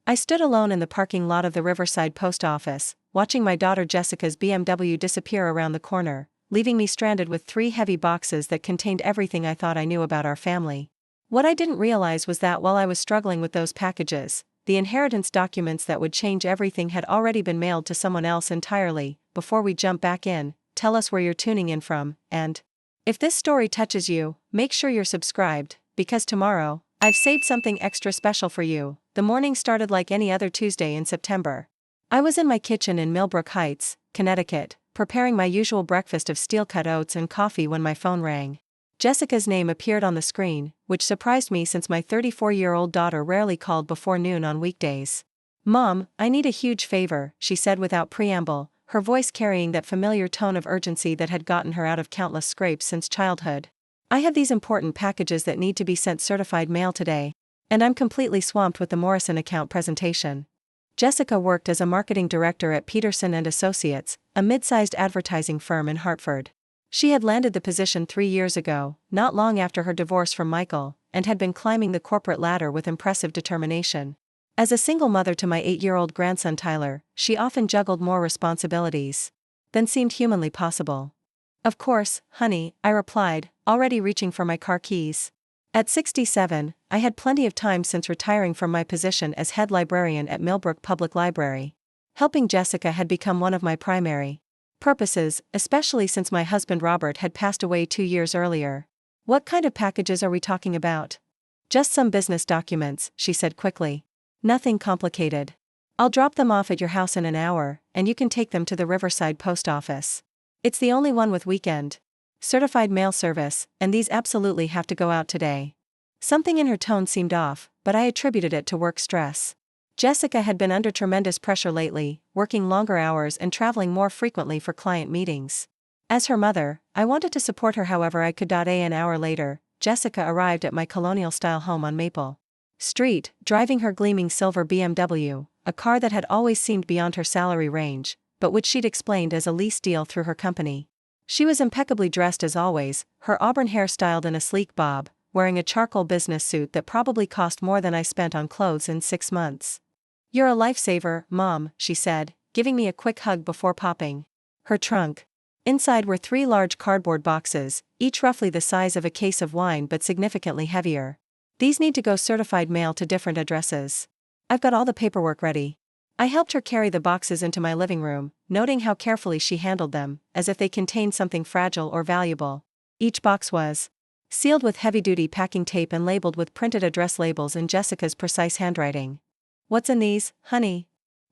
I stood alone in the parking lot of the Riverside Post Office, watching my daughter Jessica's BMW disappear around the corner, leaving me stranded with 3 heavy boxes that contained everything I thought I knew about our family. What I didn't realize was that while I was struggling with those packages, the inheritance documents that would change everything had already been mailed to someone else entirely. Before we jump back in, tell us where you're tuning in from, and if this story touches you, make sure you're subscribed, because tomorrow, I've saved something extra special for you. The morning started like any other Tuesday in September. I was in my kitchen in Millbrook Heights, Connecticut, preparing my usual breakfast of steel-cut oats and coffee when my phone rang. Jessica's name appeared on the screen, which surprised me since my 34-year-old daughter rarely called before noon on weekdays. "Mom, I need a huge favor," she said without preamble, her voice carrying that familiar tone of urgency that had gotten her out of countless scrapes since childhood. "I have these important packages that need to be sent certified mail today, and I'm completely swamped with the Morrison account presentation." Jessica worked as a marketing director at Peterson Associates, a mid-sized advertising firm in Hartford. She had landed the position 3 years ago, not long after her divorce from Michael, and had been climbing the corporate ladder with impressive determination. As a single mother to my 8-year-old grandson Tyler, she often juggled more responsibilities than seemed humanly possible. "Of course, honey," I replied, already reaching for my car keys. At 67, I had plenty of time since retiring from my position as head librarian at Millbrook Public Library. Helping Jessica had become one of my primary purposes, especially since my husband Robert had passed away 2 years earlier. "What kind of packages are we talking about?" "Just some business documents," she said quickly. "Nothing complicated. I'll drop them off at your house in an hour, and you can take them to the Riverside Post Office. It's the only one with weekend certified mail service, and these absolutely have to go out today." Something in her tone seemed off, but I attributed it to work stress. Jessica had been under tremendous pressure lately, working longer hours and traveling more frequently for client meetings. As her mother, I wanted to support her however I could. An hour later, Jessica arrived at my colonial-style home on Maple Street, driving her gleaming silver BMW, a car that had always seemed beyond her salary range, but which she'd explained as a lease deal through her company. She was impeccably dressed as always, her auburn hair styled in a sleek bob, wearing a charcoal business suit that probably cost more than I spent on clothes in 6 months. "You're a lifesaver, Mom," she said, giving me a quick hug before popping her trunk. Inside were 3 large cardboard boxes, each roughly the size of a case of wine but significantly heavier. "These need to go certified mail to different addresses. I've got all the paperwork ready." I helped her carry the boxes into my living room, noting how carefully she handled them, as if they contained something fragile or valuable. Each box was sealed with heavy-duty packing tape and labeled with printed address labels in Jessica's precise handwriting. "What's in these, honey?"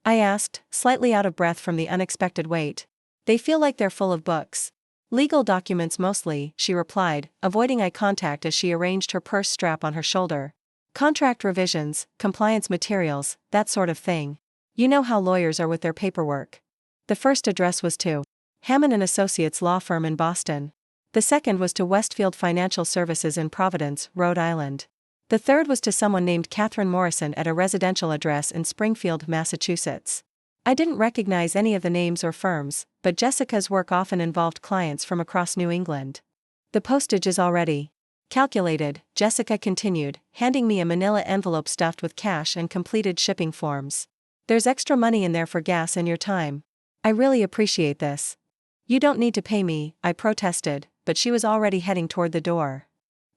I asked, slightly out of breath from the unexpected wait. "They feel like they're full of books." "Legal documents mostly," she replied, avoiding eye contact as she arranged her purse strap on her shoulder. "Contract revisions, compliance materials, that sort of thing. You know how lawyers are with their paperwork." The first address was to Hammond & Associates law firm in Boston. The second was to Westfield Financial Services in Providence, Rhode Island. The third was to someone named Catherine Morrison at a residential address in Springfield, Massachusetts. I didn't recognize any of the names or firms, but Jessica's work often involved clients from across New England. "The postage is already calculated," Jessica continued, handing me a manila envelope stuffed with cash and completed shipping forms. "There's extra money in there for gas and your time. I really appreciate this." "You don't need to pay me," I protested, but she was already heading toward the door.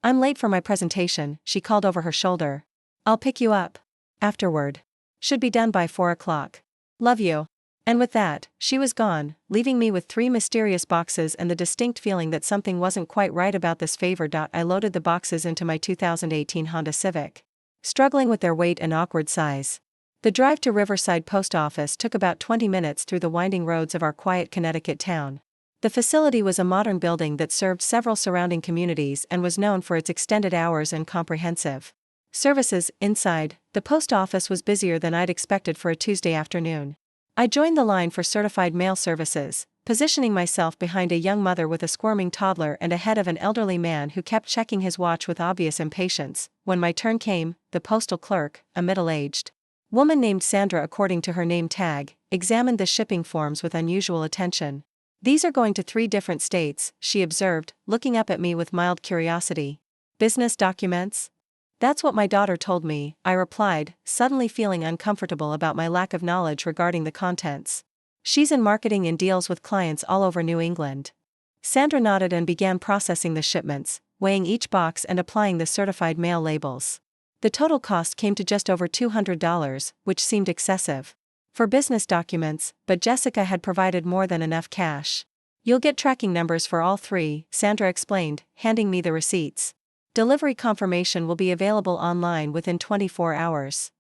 "I'm late for my presentation," she called over her shoulder. "I'll pick you up afterward. Should be done by 4 o'clock. Love you." And with that, she was gone, leaving me with 3 mysterious boxes and the distinct feeling that something wasn't quite right about this favor. I loaded the boxes into my 2018 Honda Civic, struggling with their weight and awkward size. The drive to Riverside Post Office took about 20 minutes through the winding roads of our quiet Connecticut town. The facility was a modern building that served several surrounding communities and was known for its extended hours and comprehensive services. Inside, the post office was busier than I'd expected for a Tuesday afternoon. I joined the line for certified mail services, positioning myself behind a young mother with a squirming toddler and ahead of an elderly man who kept checking his watch with obvious impatience. When my turn came, the postal clerk, a middle-aged woman named Sandra according to her name tag, examined the shipping forms with unusual attention. "These are going to 3 different states," she observed, looking up at me with mild curiosity. "Business documents?" That's what my daughter told me, I replied, suddenly feeling uncomfortable about my lack of knowledge regarding the contents. She's in marketing and deals with clients all over New England. Sandra nodded and began processing the shipments, weighing each box and applying the certified mail labels. The total cost came to just over $200, which seemed excessive for business documents, but Jessica had provided more than enough cash. You'll get tracking numbers for all three, Sandra explained, handing me the receipts. Delivery confirmation will be available online within 24 hours.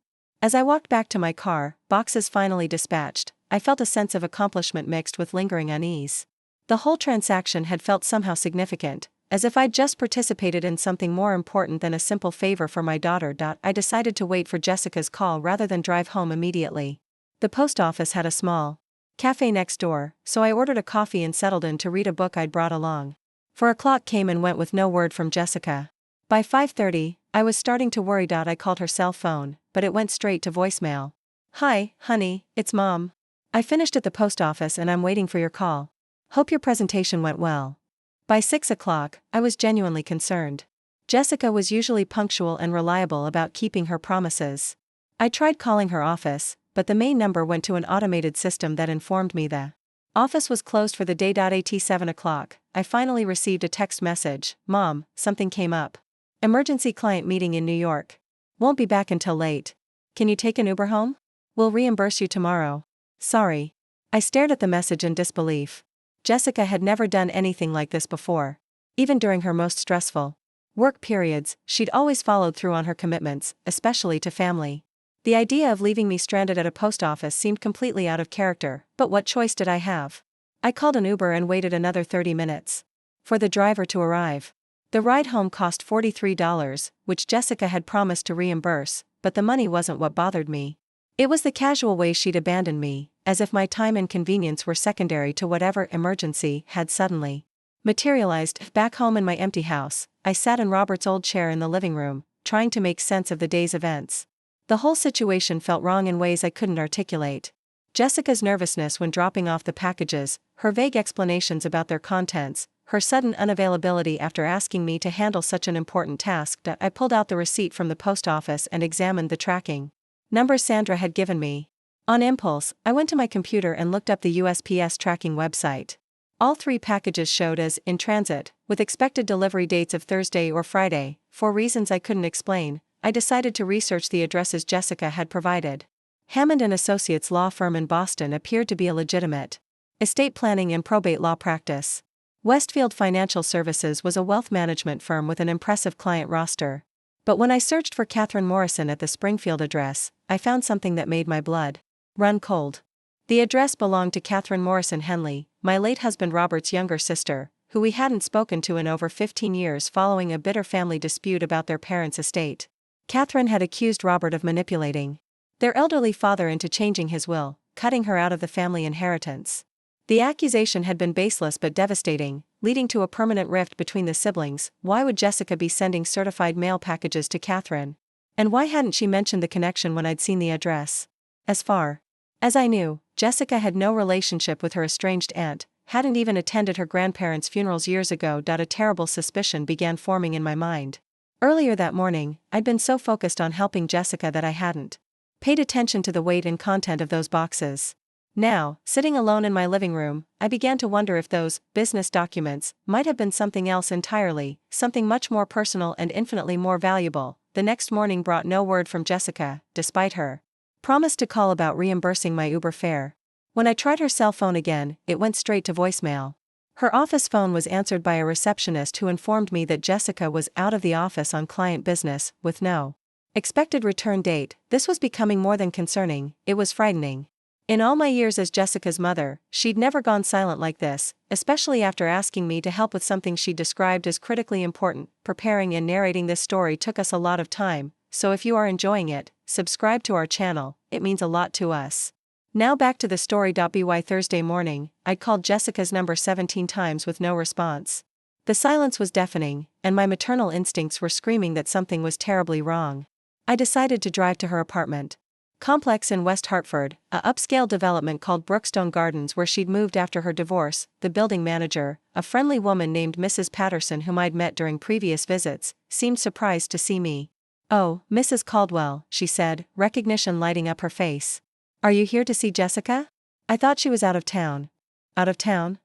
As I walked back to my car, boxes finally dispatched, I felt a sense of accomplishment mixed with lingering unease. The whole transaction had felt somehow significant, as if I'd just participated in something more important than a simple favor for my daughter. I decided to wait for Jessica's call rather than drive home immediately. The post office had a small cafe next door, so I ordered a coffee and settled in to read a book I'd brought along. 4 o'clock came and went with no word from Jessica. By 5:30, I was starting to worry. I called her cell phone, but it went straight to voicemail. Hi, honey, it's Mom. I finished at the post office and I'm waiting for your call. Hope your presentation went well. By 6 o'clock, I was genuinely concerned. Jessica was usually punctual and reliable about keeping her promises. I tried calling her office, but the main number went to an automated system that informed me the office was closed for the day. At 7 o'clock, I finally received a text message. Mom, something came up. Emergency client meeting in New York. Won't be back until late. Can you take an Uber home? We'll reimburse you tomorrow. Sorry. I stared at the message in disbelief. Jessica had never done anything like this before. Even during her most stressful work periods, she'd always followed through on her commitments, especially to family. The idea of leaving me stranded at a post office seemed completely out of character, but what choice did I have? I called an Uber and waited another 30 minutes for the driver to arrive. The ride home cost $43, which Jessica had promised to reimburse, but the money wasn't what bothered me. It was the casual way she'd abandoned me, as if my time and convenience were secondary to whatever emergency had suddenly materialized. Back home in my empty house, I sat in Robert's old chair in the living room, trying to make sense of the day's events. The whole situation felt wrong in ways I couldn't articulate. Jessica's nervousness when dropping off the packages, her vague explanations about their contents, her sudden unavailability after asking me to handle such an important task. I pulled out the receipt from the post office and examined the tracking numbers Sandra had given me. On impulse, I went to my computer and looked up the USPS tracking website. All three packages showed as in transit, with expected delivery dates of Thursday or Friday. For reasons I couldn't explain, I decided to research the addresses Jessica had provided. Hammond and Associates law firm in Boston appeared to be a legitimate estate planning and probate law practice. Westfield Financial Services was a wealth management firm with an impressive client roster. But when I searched for Catherine Morrison at the Springfield address, I found something that made my blood run cold. The address belonged to Catherine Morrison Henley, my late husband Robert's younger sister, who we hadn't spoken to in over 15 years following a bitter family dispute about their parents' estate. Catherine had accused Robert of manipulating their elderly father into changing his will, cutting her out of the family inheritance. The accusation had been baseless but devastating, leading to a permanent rift between the siblings. Why would Jessica be sending certified mail packages to Catherine? And why hadn't she mentioned the connection when I'd seen the address? As far as I knew, Jessica had no relationship with her estranged aunt, hadn't even attended her grandparents' funerals years ago. A terrible suspicion began forming in my mind. Earlier that morning, I'd been so focused on helping Jessica that I hadn't paid attention to the weight and content of those boxes. Now, sitting alone in my living room, I began to wonder if those business documents might have been something else entirely, something much more personal and infinitely more valuable. The next morning brought no word from Jessica, despite her promise to call about reimbursing my Uber fare. When I tried her cell phone again, it went straight to voicemail. Her office phone was answered by a receptionist who informed me that Jessica was out of the office on client business, with no expected return date. This was becoming more than concerning, it was frightening. In all my years as Jessica's mother, she'd never gone silent like this, especially after asking me to help with something she described as critically important. Preparing and narrating this story took us a lot of time, so if you are enjoying it, subscribe to our channel, it means a lot to us. Now back to the story. By Thursday morning, I'd called Jessica's number 17 times with no response. The silence was deafening, and my maternal instincts were screaming that something was terribly wrong. I decided to drive to her apartment complex in West Hartford, a upscale development called Brookstone Gardens where she'd moved after her divorce. The building manager, a friendly woman named Mrs. Peterson whom I'd met during previous visits, seemed surprised to see me. "Oh, Mrs. Caldwell," she said, recognition lighting up her face. "Are you here to see Jessica? I thought she was out of town." "Out of town?"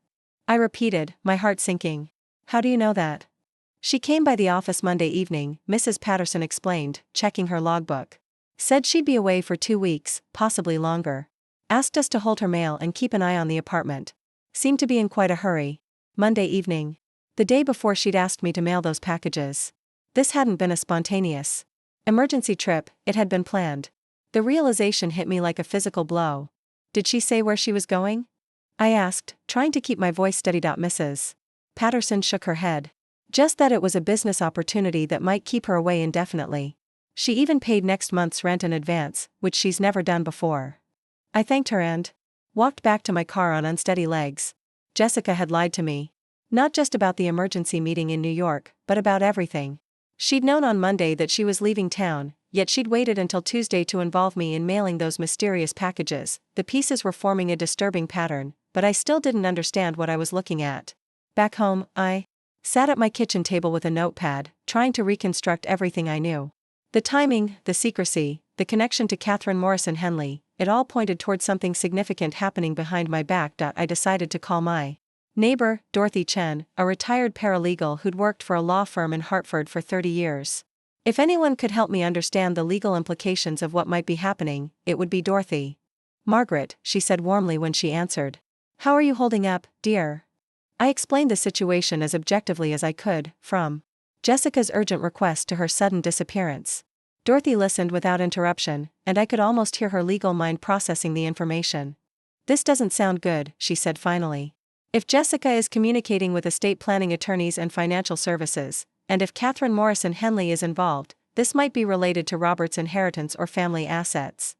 I repeated, my heart sinking. "How do you know that?" "She came by the office Monday evening," Mrs. Patterson explained, checking her logbook. "Said she'd be away for 2 weeks, possibly longer. Asked us to hold her mail and keep an eye on the apartment. Seemed to be in quite a hurry." Monday evening. The day before she'd asked me to mail those packages. This hadn't been a spontaneous emergency trip, it had been planned. The realization hit me like a physical blow. "Did she say where she was going?" I asked, trying to keep my voice steady. Mrs. Patterson shook her head. "Just that it was a business opportunity that might keep her away indefinitely. She even paid next month's rent in advance, which she's never done before." I thanked her and walked back to my car on unsteady legs. Jessica had lied to me. Not just about the emergency meeting in New York, but about everything. She'd known on Monday that she was leaving town, yet she'd waited until Tuesday to involve me in mailing those mysterious packages. The pieces were forming a disturbing pattern, but I still didn't understand what I was looking at. Back home, I sat at my kitchen table with a notepad, trying to reconstruct everything I knew. The timing, the secrecy, the connection to Catherine Morrison Henley, it all pointed towards something significant happening behind my back. I decided to call my neighbor, Dorothy Chen, a retired paralegal who'd worked for a law firm in Hartford for 30 years. If anyone could help me understand the legal implications of what might be happening, it would be Dorothy. "Margaret," she said warmly when she answered. "How are you holding up, dear?" I explained the situation as objectively as I could, from Jessica's urgent request to her sudden disappearance. Dorothy listened without interruption, and I could almost hear her legal mind processing the information. "This doesn't sound good," she said finally. "If Jessica is communicating with estate planning attorneys and financial services, and if Catherine Morrison Henley is involved, this might be related to Robert's inheritance or family assets."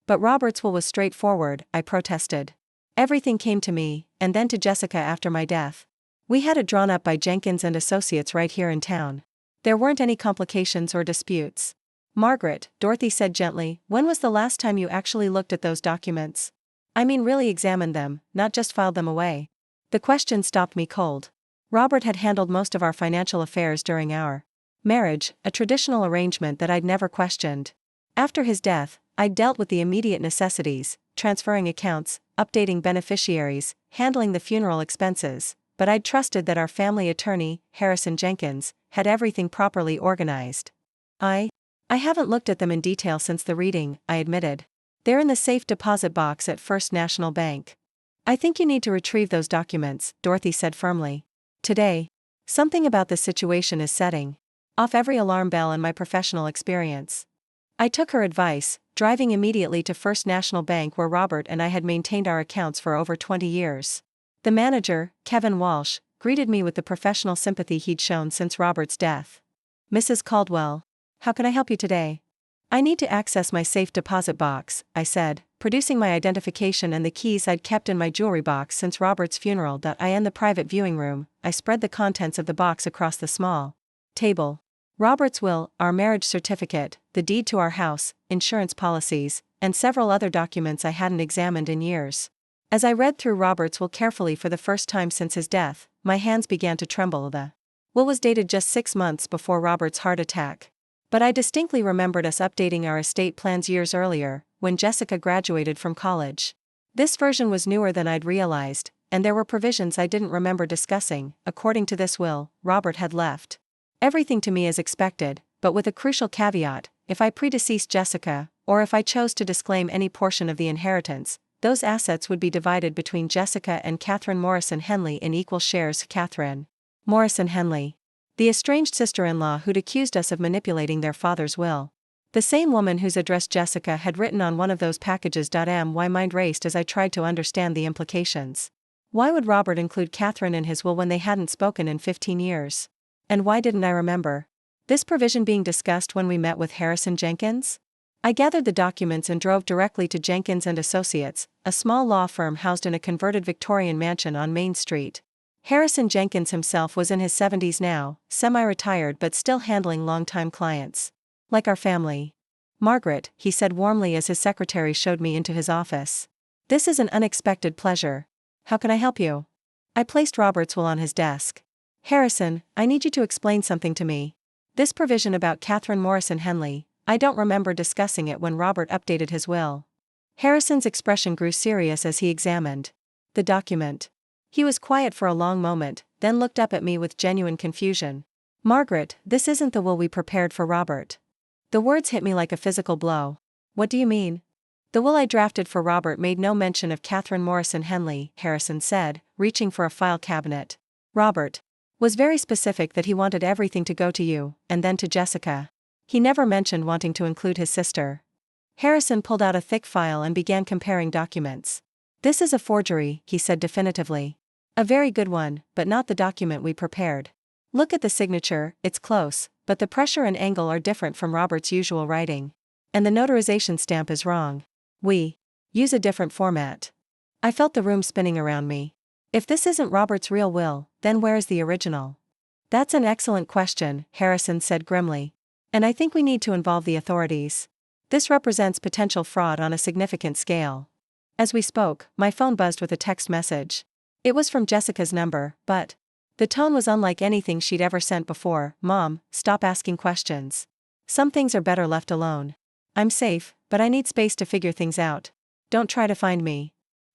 "But Robert's will was straightforward," I protested. "Everything came to me, and then to Jessica after my death. We had it drawn up by Jenkins and Associates right here in town. There weren't any complications or disputes." "Margaret," Dorothy said gently, "when was the last time you actually looked at those documents? I mean really examined them, not just filed them away." The question stopped me cold. Robert had handled most of our financial affairs during our marriage, a traditional arrangement that I'd never questioned. After his death, I'd dealt with the immediate necessities, transferring accounts, updating beneficiaries, handling the funeral expenses, but I'd trusted that our family attorney, Harrison Jenkins, had everything properly organized. I haven't looked at them in detail since the reading," I admitted. "They're in the safe deposit box at First National Bank." "I think you need to retrieve those documents," Dorothy said firmly. "Today, something about this situation is setting off every alarm bell in my professional experience." I took her advice, driving immediately to First National Bank where Robert and I had maintained our accounts for over 20 years. The manager, Kevin Walsh, greeted me with the professional sympathy he'd shown since Robert's death. "Mrs. Caldwell, how can I help you today?" "I need to access my safe deposit box," I said, producing my identification and the keys I'd kept in my jewelry box since Robert's funeral. I in the private viewing room, I spread the contents of the box across the small table. Robert's will, our marriage certificate, the deed to our house, insurance policies, and several other documents I hadn't examined in years. As I read through Robert's will carefully for the first time since his death, my hands began to tremble. The will was dated just 6 months before Robert's heart attack. But I distinctly remembered us updating our estate plans years earlier, when Jessica graduated from college. This version was newer than I'd realized, and there were provisions I didn't remember discussing. According to this will, Robert had left everything to me as expected, but with a crucial caveat: if I predeceased Jessica, or if I chose to disclaim any portion of the inheritance, those assets would be divided between Jessica and Catherine Morrison Henley in equal shares. Catherine Morrison Henley, the estranged sister-in-law who'd accused us of manipulating their father's will. The same woman whose address Jessica had written on one of those packages. My mind raced as I tried to understand the implications. Why would Robert include Catherine in his will when they hadn't spoken in 15 years? And why didn't I remember this provision being discussed when we met with Harrison Jenkins? I gathered the documents and drove directly to Jenkins and Associates, a small law firm housed in a converted Victorian mansion on Main Street. Harrison Jenkins himself was in his 70s now, semi-retired but still handling long-time clients. "Like our family. Margaret," he said warmly as his secretary showed me into his office. "This is an unexpected pleasure. How can I help you?" I placed Robert's will on his desk. "Harrison, I need you to explain something to me." This provision about Catherine Morrison Henley, I don't remember discussing it when Robert updated his will. Harrison's expression grew serious as he examined the document. He was quiet for a long moment, then looked up at me with genuine confusion. Margaret, this isn't the will we prepared for Robert. The words hit me like a physical blow. What do you mean? The will I drafted for Robert made no mention of Catherine Morrison Henley, Harrison said, reaching for a file cabinet. Robert was very specific that he wanted everything to go to you, and then to Jessica. He never mentioned wanting to include his sister. Harrison pulled out a thick file and began comparing documents. This is a forgery, he said definitively. A very good one, but not the document we prepared. Look at the signature, it's close, but the pressure and angle are different from Robert's usual writing. And the notarization stamp is wrong. We use a different format. I felt the room spinning around me. If this isn't Robert's real will, then where is the original? That's an excellent question, Harrison said grimly. And I think we need to involve the authorities. This represents potential fraud on a significant scale. As we spoke, my phone buzzed with a text message. It was from Jessica's number, but the tone was unlike anything she'd ever sent before. Mom, stop asking questions. Some things are better left alone. I'm safe, but I need space to figure things out. Don't try to find me.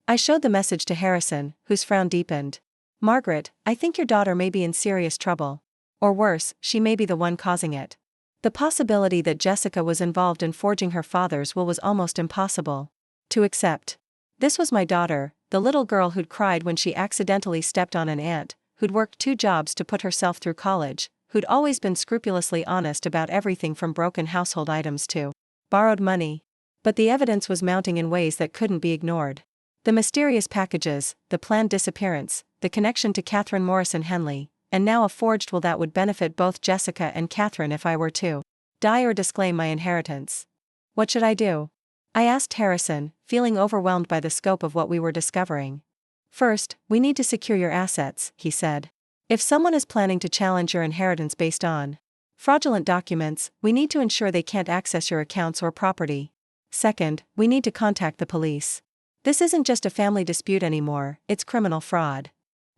I showed the message to Harrison, whose frown deepened. Margaret, I think your daughter may be in serious trouble. Or worse, she may be the one causing it. The possibility that Jessica was involved in forging her father's will was almost impossible to accept. This was my daughter, the little girl who'd cried when she accidentally stepped on an ant, who'd worked 2 jobs to put herself through college, who'd always been scrupulously honest about everything from broken household items to borrowed money. But the evidence was mounting in ways that couldn't be ignored. The mysterious packages, the planned disappearance, the connection to Catherine Morrison Henley, and now a forged will that would benefit both Jessica and Catherine if I were to die or disclaim my inheritance. What should I do? I asked Harrison, feeling overwhelmed by the scope of what we were discovering. First, we need to secure your assets, he said. If someone is planning to challenge your inheritance based on fraudulent documents, we need to ensure they can't access your accounts or property. Second, we need to contact the police. This isn't just a family dispute anymore, it's criminal fraud.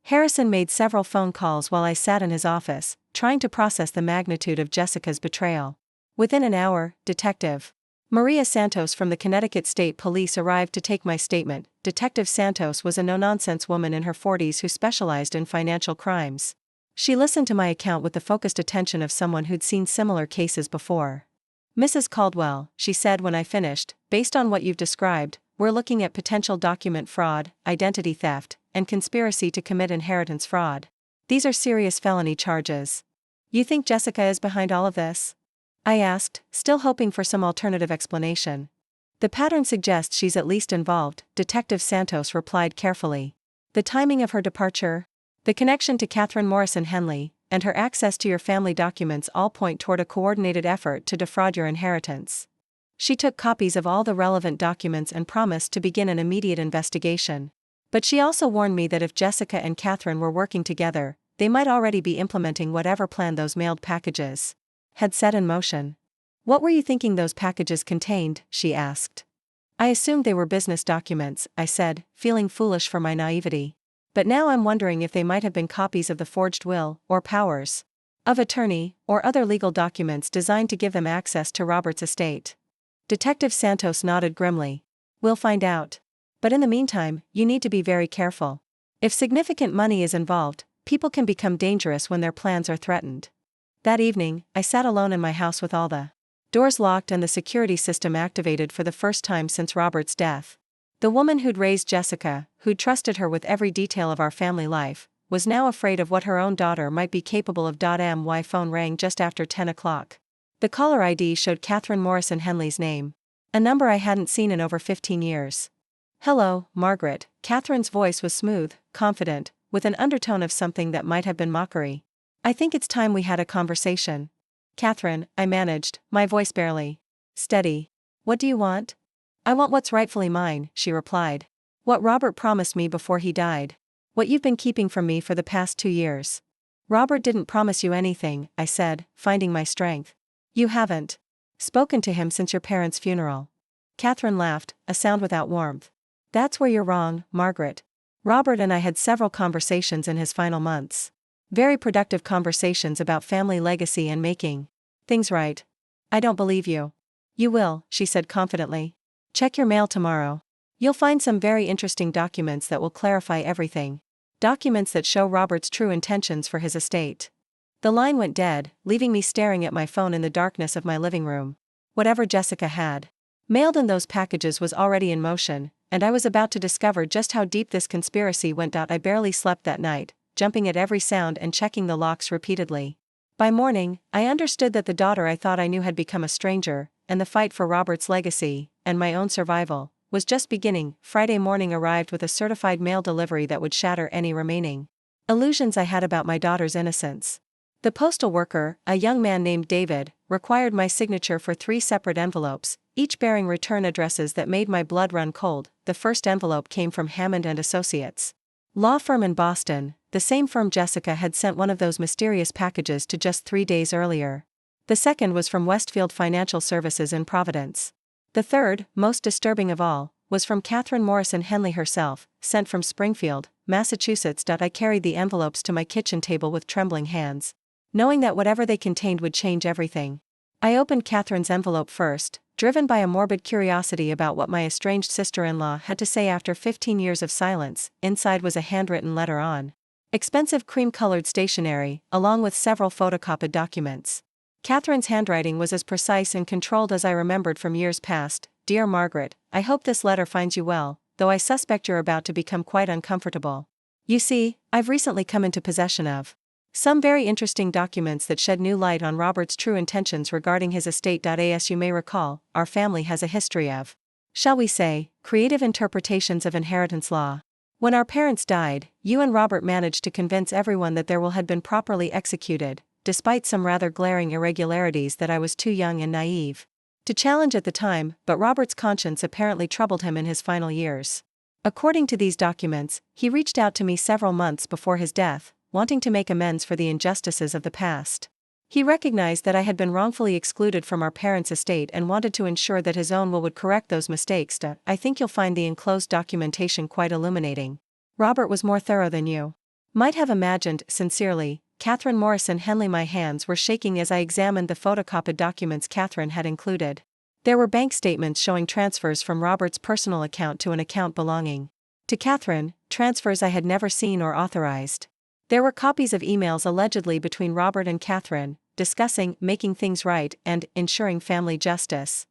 Harrison made several phone calls while I sat in his office, trying to process the magnitude of Jessica's betrayal. Within an hour, Detective Maria Santos from the Connecticut State Police arrived to take my statement. Detective Santos was a no-nonsense woman in her 40s who specialized in financial crimes. She listened to my account with the focused attention of someone who'd seen similar cases before. Mrs. Caldwell, she said when I finished, based on what you've described, we're looking at potential document fraud, identity theft, and conspiracy to commit inheritance fraud. These are serious felony charges. You think Jessica is behind all of this? I asked, still hoping for some alternative explanation. The pattern suggests she's at least involved, Detective Santos replied carefully. The timing of her departure, the connection to Catherine Morrison Henley, and her access to your family documents all point toward a coordinated effort to defraud your inheritance. She took copies of all the relevant documents and promised to begin an immediate investigation. But she also warned me that if Jessica and Catherine were working together, they might already be implementing whatever plan those mailed packages had set in motion. What were you thinking those packages contained? She asked. I assumed they were business documents, I said, feeling foolish for my naivety. But now I'm wondering if they might have been copies of the forged will, or powers of attorney, or other legal documents designed to give them access to Robert's estate. Detective Santos nodded grimly. We'll find out. But in the meantime, you need to be very careful. If significant money is involved, people can become dangerous when their plans are threatened. That evening, I sat alone in my house with all the doors locked and the security system activated for the first time since Robert's death. The woman who'd raised Jessica, who'd trusted her with every detail of our family life, was now afraid of what her own daughter might be capable of. My phone rang just after 10 o'clock. The caller ID showed Catherine Morrison Henley's name, a number I hadn't seen in over 15 years. Hello, Margaret. Catherine's voice was smooth, confident, with an undertone of something that might have been mockery. I think it's time we had a conversation. Catherine, I managed, my voice barely steady. What do you want? I want what's rightfully mine, she replied. What Robert promised me before he died. What you've been keeping from me for the past 2 years. Robert didn't promise you anything, I said, finding my strength. You haven't spoken to him since your parents' funeral. Catherine laughed, a sound without warmth. That's where you're wrong, Margaret. Robert and I had several conversations in his final months. Very productive conversations about family legacy and making things right. I don't believe you. You will, she said confidently. Check your mail tomorrow. You'll find some very interesting documents that will clarify everything. Documents that show Robert's true intentions for his estate. The line went dead, leaving me staring at my phone in the darkness of my living room. Whatever Jessica had mailed in those packages was already in motion, and I was about to discover just how deep this conspiracy went. I barely slept that night, jumping at every sound and checking the locks repeatedly. By morning, I understood that the daughter I thought I knew had become a stranger, and the fight for Robert's legacy, and my own survival, was just beginning. Friday morning arrived with a certified mail delivery that would shatter any remaining illusions I had about my daughter's innocence. The postal worker, a young man named David, required my signature for 3 separate envelopes, each bearing return addresses that made my blood run cold. The first envelope came from Hammond and Associates, law firm in Boston, the same firm Jessica had sent one of those mysterious packages to just 3 days earlier. The second was from Westfield Financial Services in Providence. The third, most disturbing of all, was from Catherine Morrison Henley herself, sent from Springfield, Massachusetts. I carried the envelopes to my kitchen table with trembling hands, knowing that whatever they contained would change everything. I opened Catherine's envelope first, driven by a morbid curiosity about what my estranged sister-in-law had to say after 15 years of silence. Inside was a handwritten letter on expensive cream-colored stationery, along with several photocopied documents. Catherine's handwriting was as precise and controlled as I remembered from years past. Dear Margaret, I hope this letter finds you well, though I suspect you're about to become quite uncomfortable. You see, I've recently come into possession of some very interesting documents that shed new light on Robert's true intentions regarding his estate. As you may recall, our family has a history of, shall we say, creative interpretations of inheritance law. When our parents died, you and Robert managed to convince everyone that their will had been properly executed, despite some rather glaring irregularities that I was too young and naive to challenge at the time, but Robert's conscience apparently troubled him in his final years. According to these documents, he reached out to me several months before his death, wanting to make amends for the injustices of the past. He recognized that I had been wrongfully excluded from our parents' estate and wanted to ensure that his own will would correct those mistakes. I think you'll find the enclosed documentation quite illuminating. Robert was more thorough than you might have imagined. Sincerely, Catherine Morrison Henley. My hands were shaking as I examined the photocopied documents Catherine had included. There were bank statements showing transfers from Robert's personal account to an account belonging to Catherine, transfers I had never seen or authorized. There were copies of emails allegedly between Robert and Catherine, discussing making things right and ensuring family justice.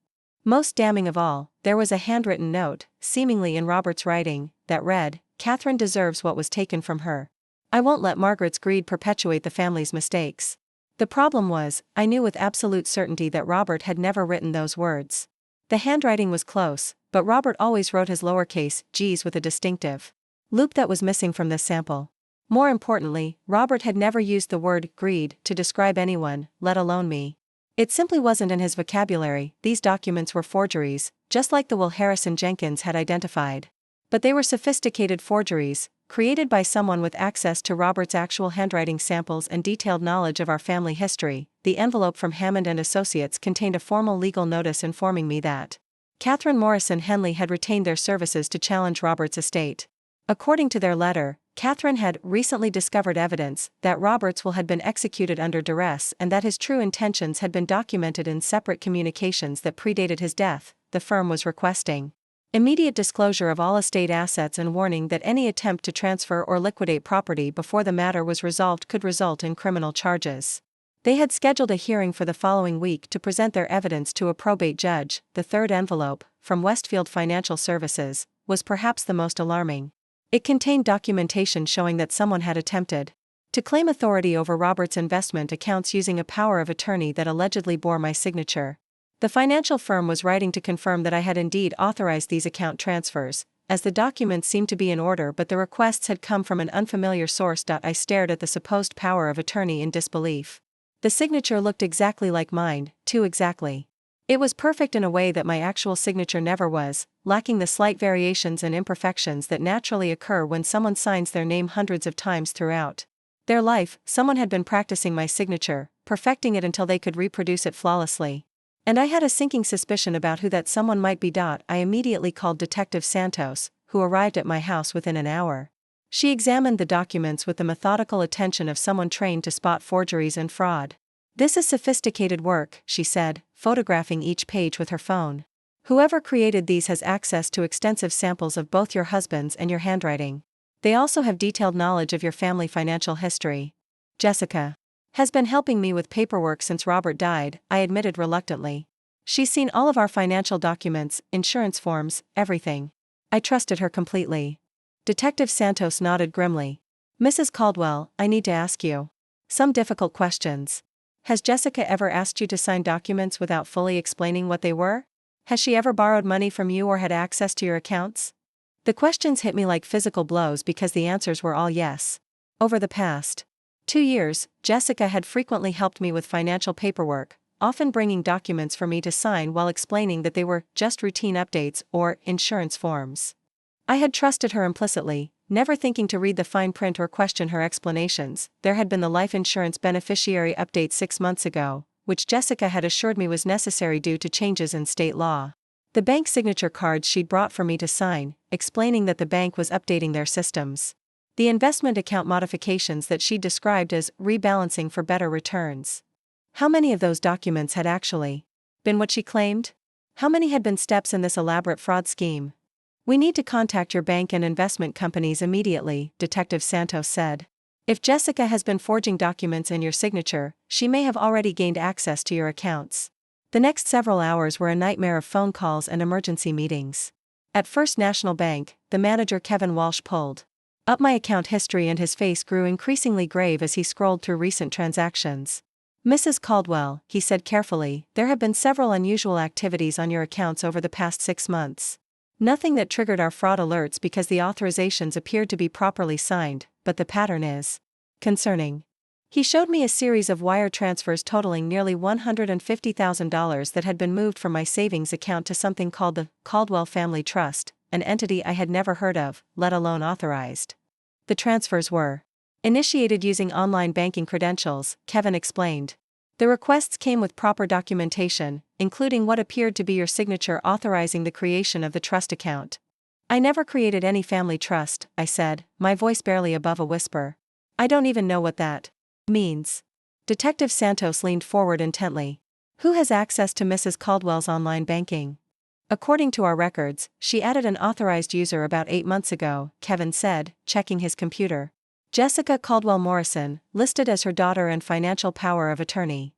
Most damning of all, there was a handwritten note, seemingly in Robert's writing, that read, "Catherine deserves what was taken from her. I won't let Margaret's greed perpetuate the family's mistakes." The problem was, I knew with absolute certainty that Robert had never written those words. The handwriting was close, but Robert always wrote his lowercase g's with a distinctive loop that was missing from this sample. More importantly, Robert had never used the word greed to describe anyone, let alone me. It simply wasn't in his vocabulary. These documents were forgeries, just like the will Harrison Jenkins had identified. But they were sophisticated forgeries, created by someone with access to Robert's actual handwriting samples and detailed knowledge of our family history. The envelope from Hammond and Associates contained a formal legal notice informing me that Catherine Morrison Henley had retained their services to challenge Robert's estate. According to their letter, Catherine had recently discovered evidence that Robert's will had been executed under duress and that his true intentions had been documented in separate communications that predated his death. The firm was requesting immediate disclosure of all estate assets and warning that any attempt to transfer or liquidate property before the matter was resolved could result in criminal charges. They had scheduled a hearing for the following week to present their evidence to a probate judge. The third envelope, from Westfield Financial Services, was perhaps the most alarming. It contained documentation showing that someone had attempted to claim authority over Robert's investment accounts using a power of attorney that allegedly bore my signature. The financial firm was writing to confirm that I had indeed authorized these account transfers, as the documents seemed to be in order, but the requests had come from an unfamiliar source. I stared at the supposed power of attorney in disbelief. The signature looked exactly like mine, too exactly. It was perfect in a way that my actual signature never was, lacking the slight variations and imperfections that naturally occur when someone signs their name hundreds of times throughout their life. Someone had been practicing my signature, perfecting it until they could reproduce it flawlessly. And I had a sinking suspicion about who that someone might be. I immediately called Detective Santos, who arrived at my house within an hour. She examined the documents with the methodical attention of someone trained to spot forgeries and fraud. "This is sophisticated work," she said, photographing each page with her phone. "Whoever created these has access to extensive samples of both your husband's and your handwriting. They also have detailed knowledge of your family financial history." "Jessica has been helping me with paperwork since Robert died," I admitted reluctantly. "She's seen all of our financial documents, insurance forms, everything." I trusted her completely. Detective Santos nodded grimly. "Mrs. Caldwell, I need to ask you some difficult questions. Has Jessica ever asked you to sign documents without fully explaining what they were? Has she ever borrowed money from you or had access to your accounts?" The questions hit me like physical blows because the answers were all yes. Over the past 2 years, Jessica had frequently helped me with financial paperwork, often bringing documents for me to sign while explaining that they were just routine updates or insurance forms. I had trusted her implicitly, never thinking to read the fine print or question her explanations. There had been the life insurance beneficiary update 6 months ago, which Jessica had assured me was necessary due to changes in state law. The bank signature cards she'd brought for me to sign, explaining that the bank was updating their systems. The investment account modifications that she described as rebalancing for better returns. How many of those documents had actually been what she claimed? How many had been steps in this elaborate fraud scheme? "We need to contact your bank and investment companies immediately," Detective Santos said. "If Jessica has been forging documents in your signature, she may have already gained access to your accounts." The next several hours were a nightmare of phone calls and emergency meetings. At First National Bank, the manager Kevin Walsh pulled up my account history and his face grew increasingly grave as he scrolled through recent transactions. "Mrs. Caldwell," he said carefully, "there have been several unusual activities on your accounts over the past 6 months. Nothing that triggered our fraud alerts because the authorizations appeared to be properly signed, but the pattern is concerning." He showed me a series of wire transfers totaling nearly $150,000 that had been moved from my savings account to something called the Caldwell Family Trust, an entity I had never heard of, let alone authorized. The transfers were initiated using online banking credentials, Kevin explained. The requests came with proper documentation, including what appeared to be your signature authorizing the creation of the trust account. "I never created any family trust," I said, my voice barely above a whisper. "I don't even know what that means." Detective Santos leaned forward intently. "Who has access to Mrs. Caldwell's online banking?" "According to our records, she added an authorized user about 8 months ago," Kevin said, checking his computer. "Jessica Caldwell Morrison, listed as her daughter and financial power of attorney."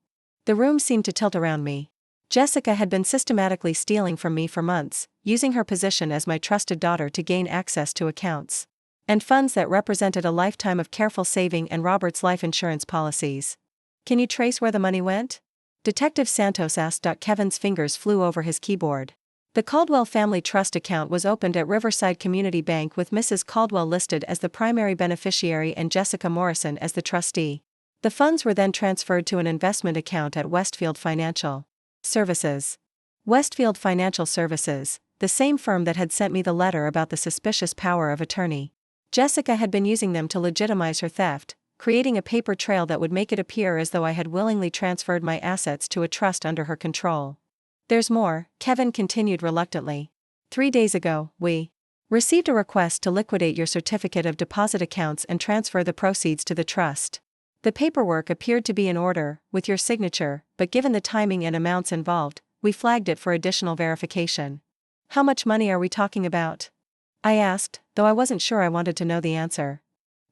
The room seemed to tilt around me. Jessica had been systematically stealing from me for months, using her position as my trusted daughter to gain access to accounts and funds that represented a lifetime of careful saving and Robert's life insurance policies. "Can you trace where the money went?" Detective Santos asked. Kevin's fingers flew over his keyboard. "The Caldwell Family Trust account was opened at Riverside Community Bank with Mrs. Caldwell listed as the primary beneficiary and Jessica Morrison as the trustee. The funds were then transferred to an investment account at Westfield Financial Services." Westfield Financial Services, the same firm that had sent me the letter about the suspicious power of attorney. Jessica had been using them to legitimize her theft, creating a paper trail that would make it appear as though I had willingly transferred my assets to a trust under her control. "There's more," Kevin continued reluctantly. 3 days ago, we received a request to liquidate your certificate of deposit accounts and transfer the proceeds to the trust. The paperwork appeared to be in order, with your signature, but given the timing and amounts involved, we flagged it for additional verification." "How much money are we talking about?" I asked, though I wasn't sure I wanted to know the answer.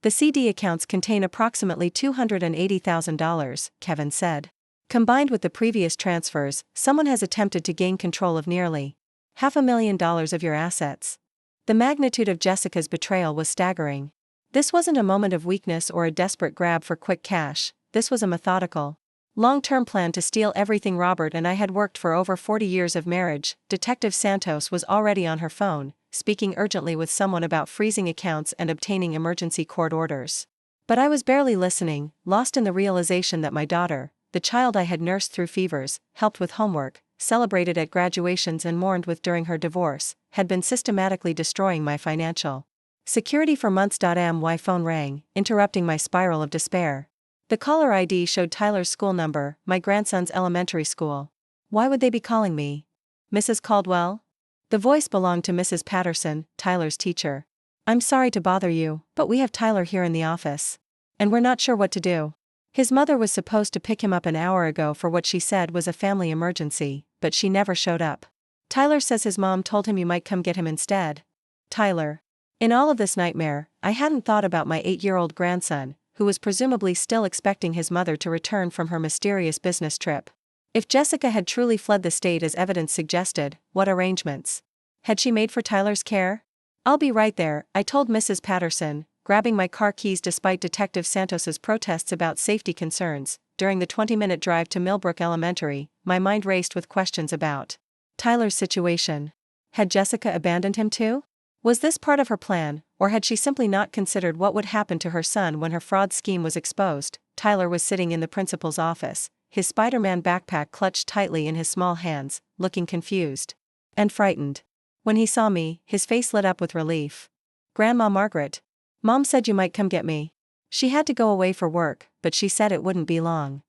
"The CD accounts contain approximately $280,000, Kevin said. "Combined with the previous transfers, someone has attempted to gain control of nearly $500,000 of your assets." The magnitude of Jessica's betrayal was staggering. This wasn't a moment of weakness or a desperate grab for quick cash, this was a methodical, long-term plan to steal everything Robert and I had worked for over 40 years of marriage. Detective Santos was already on her phone, speaking urgently with someone about freezing accounts and obtaining emergency court orders. But I was barely listening, lost in the realization that my daughter, the child I had nursed through fevers, helped with homework, celebrated at graduations and mourned with during her divorce, had been systematically destroying my financial security for months. My phone rang, interrupting my spiral of despair. The caller ID showed Tyler's school number, my grandson's elementary school. Why would they be calling me? "Mrs. Caldwell?" The voice belonged to Mrs. Patterson, Tyler's teacher. I'm sorry to bother you, but we have Tyler here in the office. And we're not sure what to do. His mother was supposed to pick him up an hour ago for what she said was a family emergency, but she never showed up. Tyler says his mom told him you might come get him instead. Tyler. In all of this nightmare, I hadn't thought about my 8-year-old grandson, who was presumably still expecting his mother to return from her mysterious business trip. If Jessica had truly fled the state as evidence suggested, what arrangements had she made for Tyler's care? I'll be right there, I told Mrs. Peterson, grabbing my car keys despite Detective Santos's protests about safety concerns. During the 20-minute drive to Millbrook Elementary, my mind raced with questions about Tyler's situation. Had Jessica abandoned him too? Was this part of her plan, or had she simply not considered what would happen to her son when her fraud scheme was exposed? Tyler was sitting in the principal's office, his Spider-Man backpack clutched tightly in his small hands, looking confused and frightened. When he saw me, his face lit up with relief. Grandma Margaret. Mom said you might come get me. She had to go away for work, but she said it wouldn't be long.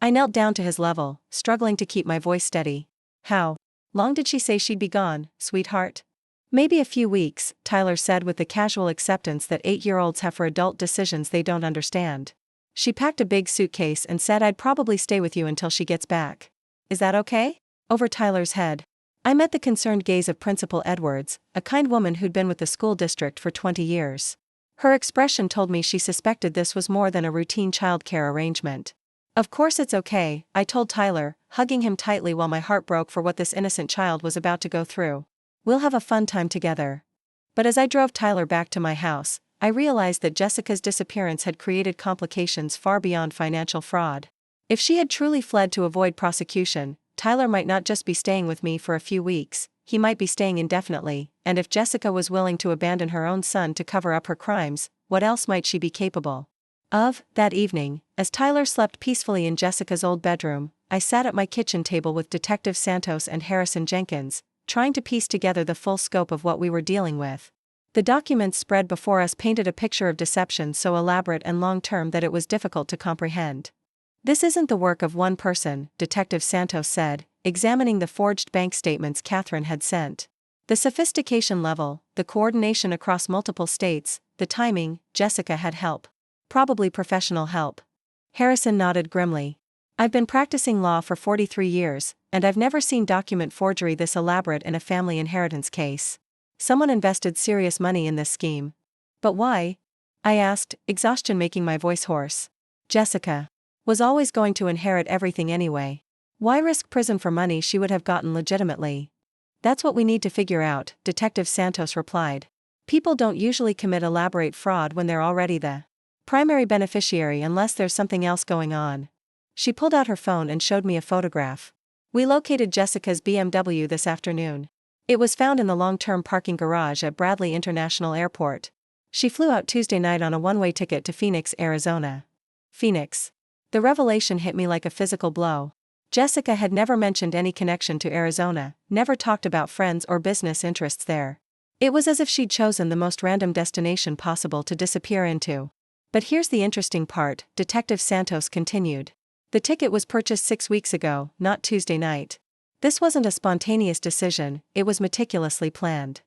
I knelt down to his level, struggling to keep my voice steady. How long did she say she'd be gone, sweetheart? Maybe a few weeks, Tyler said with the casual acceptance that 8-year-olds have for adult decisions they don't understand. She packed a big suitcase and said I'd probably stay with you until she gets back. Is that okay? Over Tyler's head. I met the concerned gaze of Principal Edwards, a kind woman who'd been with the school district for 20 years. Her expression told me she suspected this was more than a routine childcare arrangement. Of course it's okay, I told Tyler, hugging him tightly while my heart broke for what this innocent child was about to go through. We'll have a fun time together. But as I drove Tyler back to my house, I realized that Jessica's disappearance had created complications far beyond financial fraud. If she had truly fled to avoid prosecution, Tyler might not just be staying with me for a few weeks, he might be staying indefinitely, and if Jessica was willing to abandon her own son to cover up her crimes, what else might she be capable of? That evening, as Tyler slept peacefully in Jessica's old bedroom, I sat at my kitchen table with Detective Santos and Harrison Jenkins, trying to piece together the full scope of what we were dealing with. The documents spread before us painted a picture of deception so elaborate and long-term that it was difficult to comprehend. This isn't the work of one person, Detective Santos said, examining the forged bank statements Catherine had sent. The sophistication level, the coordination across multiple states, the timing, Jessica had help. Probably professional help. Harrison nodded grimly. I've been practicing law for 43 years, and I've never seen document forgery this elaborate in a family inheritance case. Someone invested serious money in this scheme. But why? I asked, exhaustion making my voice hoarse. Jessica was always going to inherit everything anyway. Why risk prison for money she would have gotten legitimately? That's what we need to figure out, Detective Santos replied. People don't usually commit elaborate fraud when they're already the primary beneficiary unless there's something else going on. She pulled out her phone and showed me a photograph. We located Jessica's BMW this afternoon. It was found in the long-term parking garage at Bradley International Airport. She flew out Tuesday night on a one-way ticket to Phoenix, Arizona. Phoenix. The revelation hit me like a physical blow. Jessica had never mentioned any connection to Arizona, never talked about friends or business interests there. It was as if she'd chosen the most random destination possible to disappear into. But here's the interesting part, Detective Santos continued. The ticket was purchased 6 weeks ago, not Tuesday night. This wasn't a spontaneous decision, it was meticulously planned.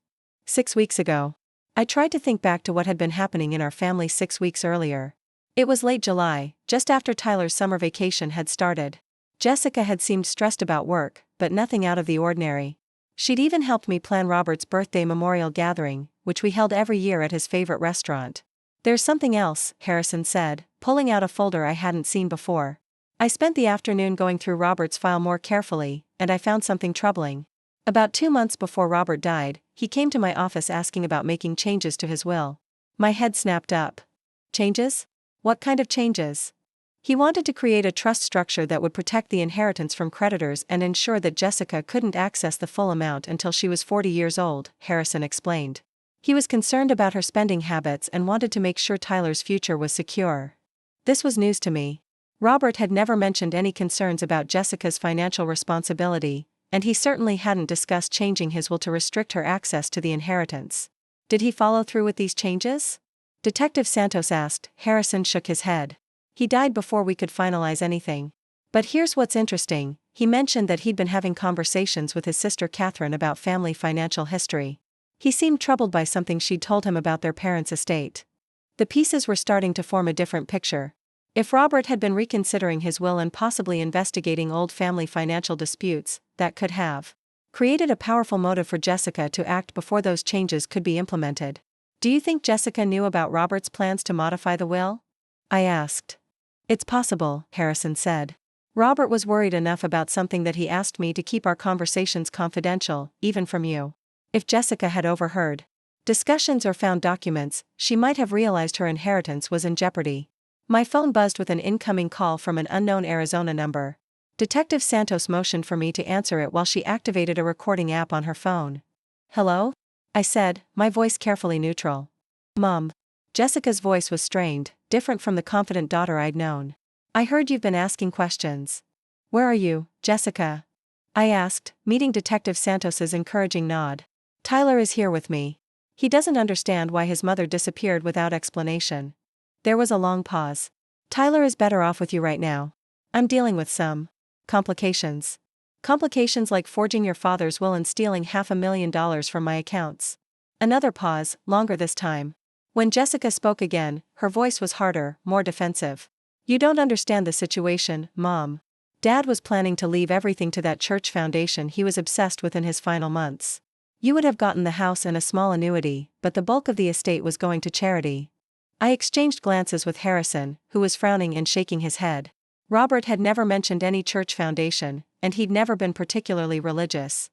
6 weeks ago. I tried to think back to what had been happening in our family 6 weeks earlier. It was late July, just after Tyler's summer vacation had started. Jessica had seemed stressed about work, but nothing out of the ordinary. She'd even helped me plan Robert's birthday memorial gathering, which we held every year at his favorite restaurant. There's something else, Harrison said, pulling out a folder I hadn't seen before. I spent the afternoon going through Robert's file more carefully, and I found something troubling. About 2 months before Robert died, he came to my office asking about making changes to his will. My head snapped up. Changes? What kind of changes? He wanted to create a trust structure that would protect the inheritance from creditors and ensure that Jessica couldn't access the full amount until she was 40 years old, Harrison explained. He was concerned about her spending habits and wanted to make sure Tyler's future was secure. This was news to me. Robert had never mentioned any concerns about Jessica's financial responsibility, and he certainly hadn't discussed changing his will to restrict her access to the inheritance. Did he follow through with these changes? Detective Santos asked. Harrison shook his head. He died before we could finalize anything. But here's what's interesting, he mentioned that he'd been having conversations with his sister Catherine about family financial history. He seemed troubled by something she'd told him about their parents' estate. The pieces were starting to form a different picture. If Robert had been reconsidering his will and possibly investigating old family financial disputes, that could have created a powerful motive for Jessica to act before those changes could be implemented. Do you think Jessica knew about Robert's plans to modify the will? I asked. It's possible, Harrison said. Robert was worried enough about something that he asked me to keep our conversations confidential, even from you. If Jessica had overheard discussions or found documents, she might have realized her inheritance was in jeopardy. My phone buzzed with an incoming call from an unknown Arizona number. Detective Santos motioned for me to answer it while she activated a recording app on her phone. Hello? I said, my voice carefully neutral. Mom. Jessica's voice was strained, different from the confident daughter I'd known. I heard you've been asking questions. Where are you, Jessica? I asked, meeting Detective Santos's encouraging nod. Tyler is here with me. He doesn't understand why his mother disappeared without explanation. There was a long pause. Tyler is better off with you right now. I'm dealing with some complications. Complications like forging your father's will and stealing $500,000 from my accounts. Another pause, longer this time. When Jessica spoke again, her voice was harder, more defensive. You don't understand the situation, Mom. Dad was planning to leave everything to that church foundation he was obsessed with in his final months. You would have gotten the house and a small annuity, but the bulk of the estate was going to charity. I exchanged glances with Harrison, who was frowning and shaking his head. Robert had never mentioned any church foundation, and he'd never been particularly religious.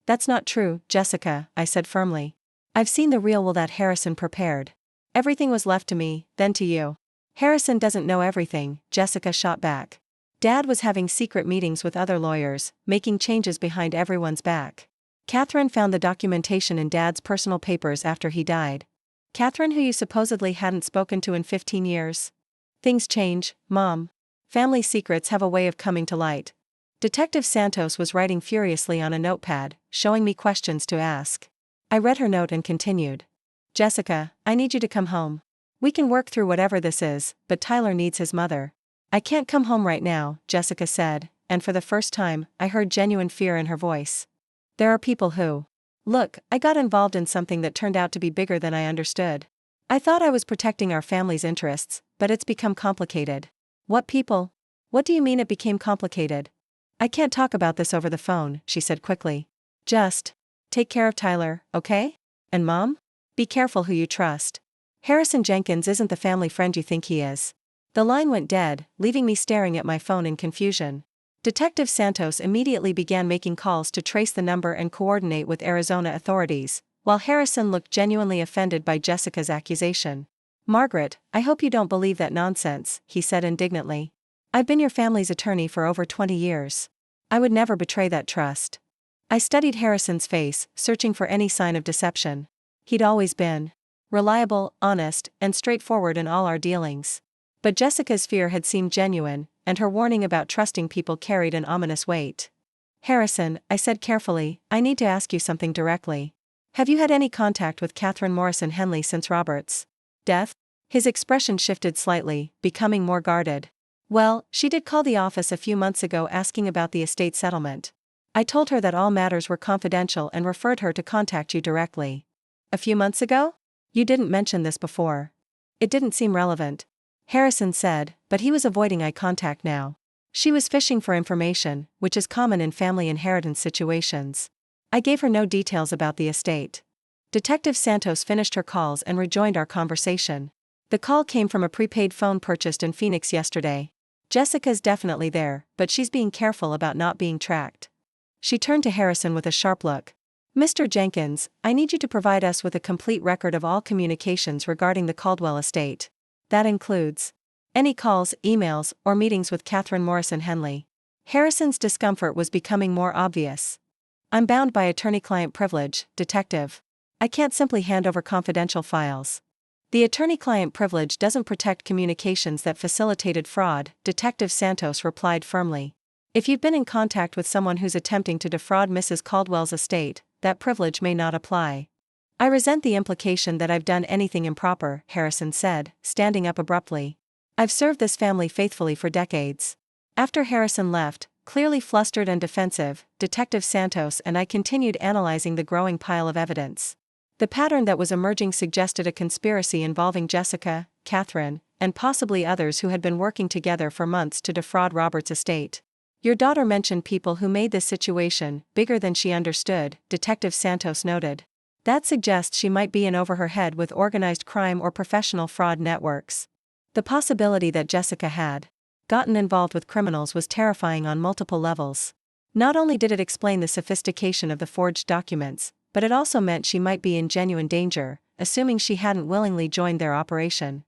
That's not true, Jessica, I said firmly. I've seen the real will that Harrison prepared. Everything was left to me, then to you. Harrison doesn't know everything, Jessica shot back. Dad was having secret meetings with other lawyers, making changes behind everyone's back. Catherine found the documentation in Dad's personal papers after he died. Catherine, who you supposedly hadn't spoken to in 15 years? Things change, Mom. Family secrets have a way of coming to light. Detective Santos was writing furiously on a notepad, showing me questions to ask. I read her note and continued. Jessica, I need you to come home. We can work through whatever this is, but Tyler needs his mother. I can't come home right now, Jessica said, and for the first time, I heard genuine fear in her voice. There are people who. Look, I got involved in something that turned out to be bigger than I understood. I thought I was protecting our family's interests, but it's become complicated. What people? What do you mean it became complicated? I can't talk about this over the phone, she said quickly. Just take care of Tyler, okay? And Mom? Be careful who you trust. Harrison Jenkins isn't the family friend you think he is. The line went dead, leaving me staring at my phone in confusion. Detective Santos immediately began making calls to trace the number and coordinate with Arizona authorities, while Harrison looked genuinely offended by Jessica's accusation. Margaret, I hope you don't believe that nonsense, he said indignantly. I've been your family's attorney for over 20 years. I would never betray that trust. I studied Harrison's face, searching for any sign of deception. He'd always been reliable, honest, and straightforward in all our dealings. But Jessica's fear had seemed genuine, and her warning about trusting people carried an ominous weight. Harrison, I said carefully, I need to ask you something directly. Have you had any contact with Catherine Morrison Henley since Robert's death? His expression shifted slightly, becoming more guarded. Well, she did call the office a few months ago asking about the estate settlement. I told her that all matters were confidential and referred her to contact you directly. A few months ago? You didn't mention this before. It didn't seem relevant. Harrison said, but he was avoiding eye contact now. She was fishing for information, which is common in family inheritance situations. I gave her no details about the estate. Detective Santos finished her calls and rejoined our conversation. The call came from a prepaid phone purchased in Phoenix yesterday. Jessica's definitely there, but she's being careful about not being tracked. She turned to Harrison with a sharp look. Mr. Jenkins, I need you to provide us with a complete record of all communications regarding the Caldwell estate. That includes any calls, emails, or meetings with Catherine Morrison Henley. Harrison's discomfort was becoming more obvious. I'm bound by attorney-client privilege, Detective. I can't simply hand over confidential files. The attorney-client privilege doesn't protect communications that facilitated fraud, Detective Santos replied firmly. If you've been in contact with someone who's attempting to defraud Mrs. Caldwell's estate, that privilege may not apply. I resent the implication that I've done anything improper, Harrison said, standing up abruptly. I've served this family faithfully for decades. After Harrison left, clearly flustered and defensive, Detective Santos and I continued analyzing the growing pile of evidence. The pattern that was emerging suggested a conspiracy involving Jessica, Catherine, and possibly others who had been working together for months to defraud Robert's estate. Your daughter mentioned people who made this situation bigger than she understood, Detective Santos noted. That suggests she might be in over her head with organized crime or professional fraud networks. The possibility that Jessica had gotten involved with criminals was terrifying on multiple levels. Not only did it explain the sophistication of the forged documents, but it also meant she might be in genuine danger, assuming she hadn't willingly joined their operation.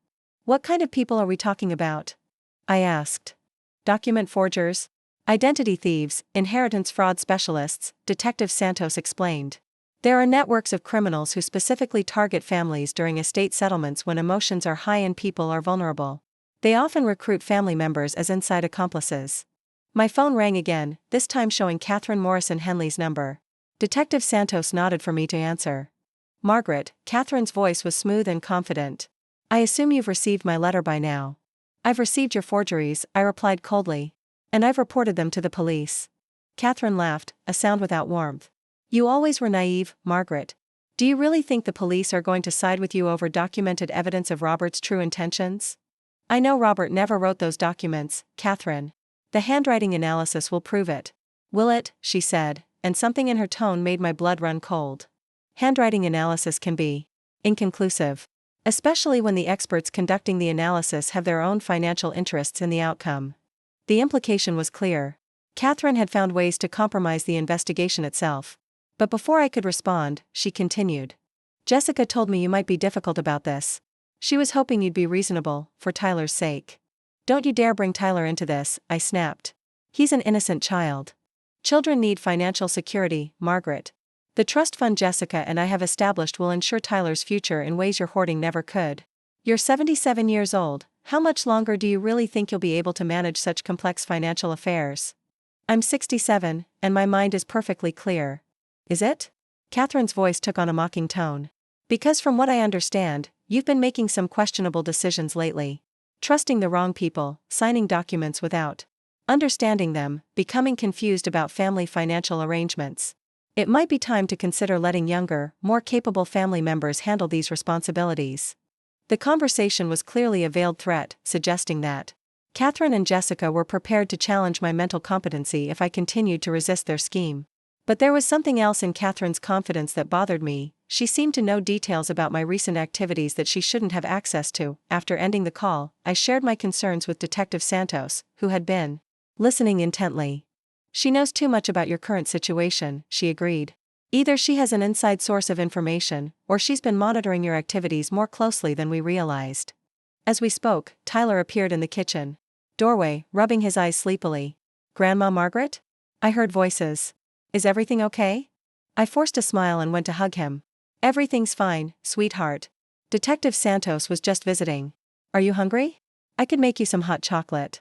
What kind of people are we talking about? I asked. Document forgers? Identity thieves, inheritance fraud specialists, Detective Santos explained. There are networks of criminals who specifically target families during estate settlements when emotions are high and people are vulnerable. They often recruit family members as inside accomplices. My phone rang again, this time showing Catherine Morrison Henley's number. Detective Santos nodded for me to answer. Margaret, Catherine's voice was smooth and confident. I assume you've received my letter by now. I've received your forgeries, I replied coldly. And I've reported them to the police. Catherine laughed, a sound without warmth. You always were naive, Margaret. Do you really think the police are going to side with you over documented evidence of Robert's true intentions? I know Robert never wrote those documents, Catherine. The handwriting analysis will prove it. Will it? She said, and something in her tone made my blood run cold. Handwriting analysis can be inconclusive, especially when the experts conducting the analysis have their own financial interests in the outcome. The implication was clear. Catherine had found ways to compromise the investigation itself. But before I could respond, she continued. Jessica told me you might be difficult about this. She was hoping you'd be reasonable, for Tyler's sake. Don't you dare bring Tyler into this, I snapped. He's an innocent child. Children need financial security, Margaret. The trust fund Jessica and I have established will ensure Tyler's future in ways your hoarding never could. You're 77 years old. How much longer do you really think you'll be able to manage such complex financial affairs? I'm 67, and my mind is perfectly clear. Is it? Catherine's voice took on a mocking tone. Because from what I understand, you've been making some questionable decisions lately. Trusting the wrong people, signing documents without understanding them, becoming confused about family financial arrangements. It might be time to consider letting younger, more capable family members handle these responsibilities. The conversation was clearly a veiled threat, suggesting that Catherine and Jessica were prepared to challenge my mental competency if I continued to resist their scheme. But there was something else in Catherine's confidence that bothered me. She seemed to know details about my recent activities that she shouldn't have access to. After ending the call, I shared my concerns with Detective Santos, who had been listening intently. She knows too much about your current situation, she agreed. Either she has an inside source of information, or she's been monitoring your activities more closely than we realized. As we spoke, Tyler appeared in the kitchen doorway, rubbing his eyes sleepily. Grandma Margaret? I heard voices. Is everything okay? I forced a smile and went to hug him. Everything's fine, sweetheart. Detective Santos was just visiting. Are you hungry? I could make you some hot chocolate.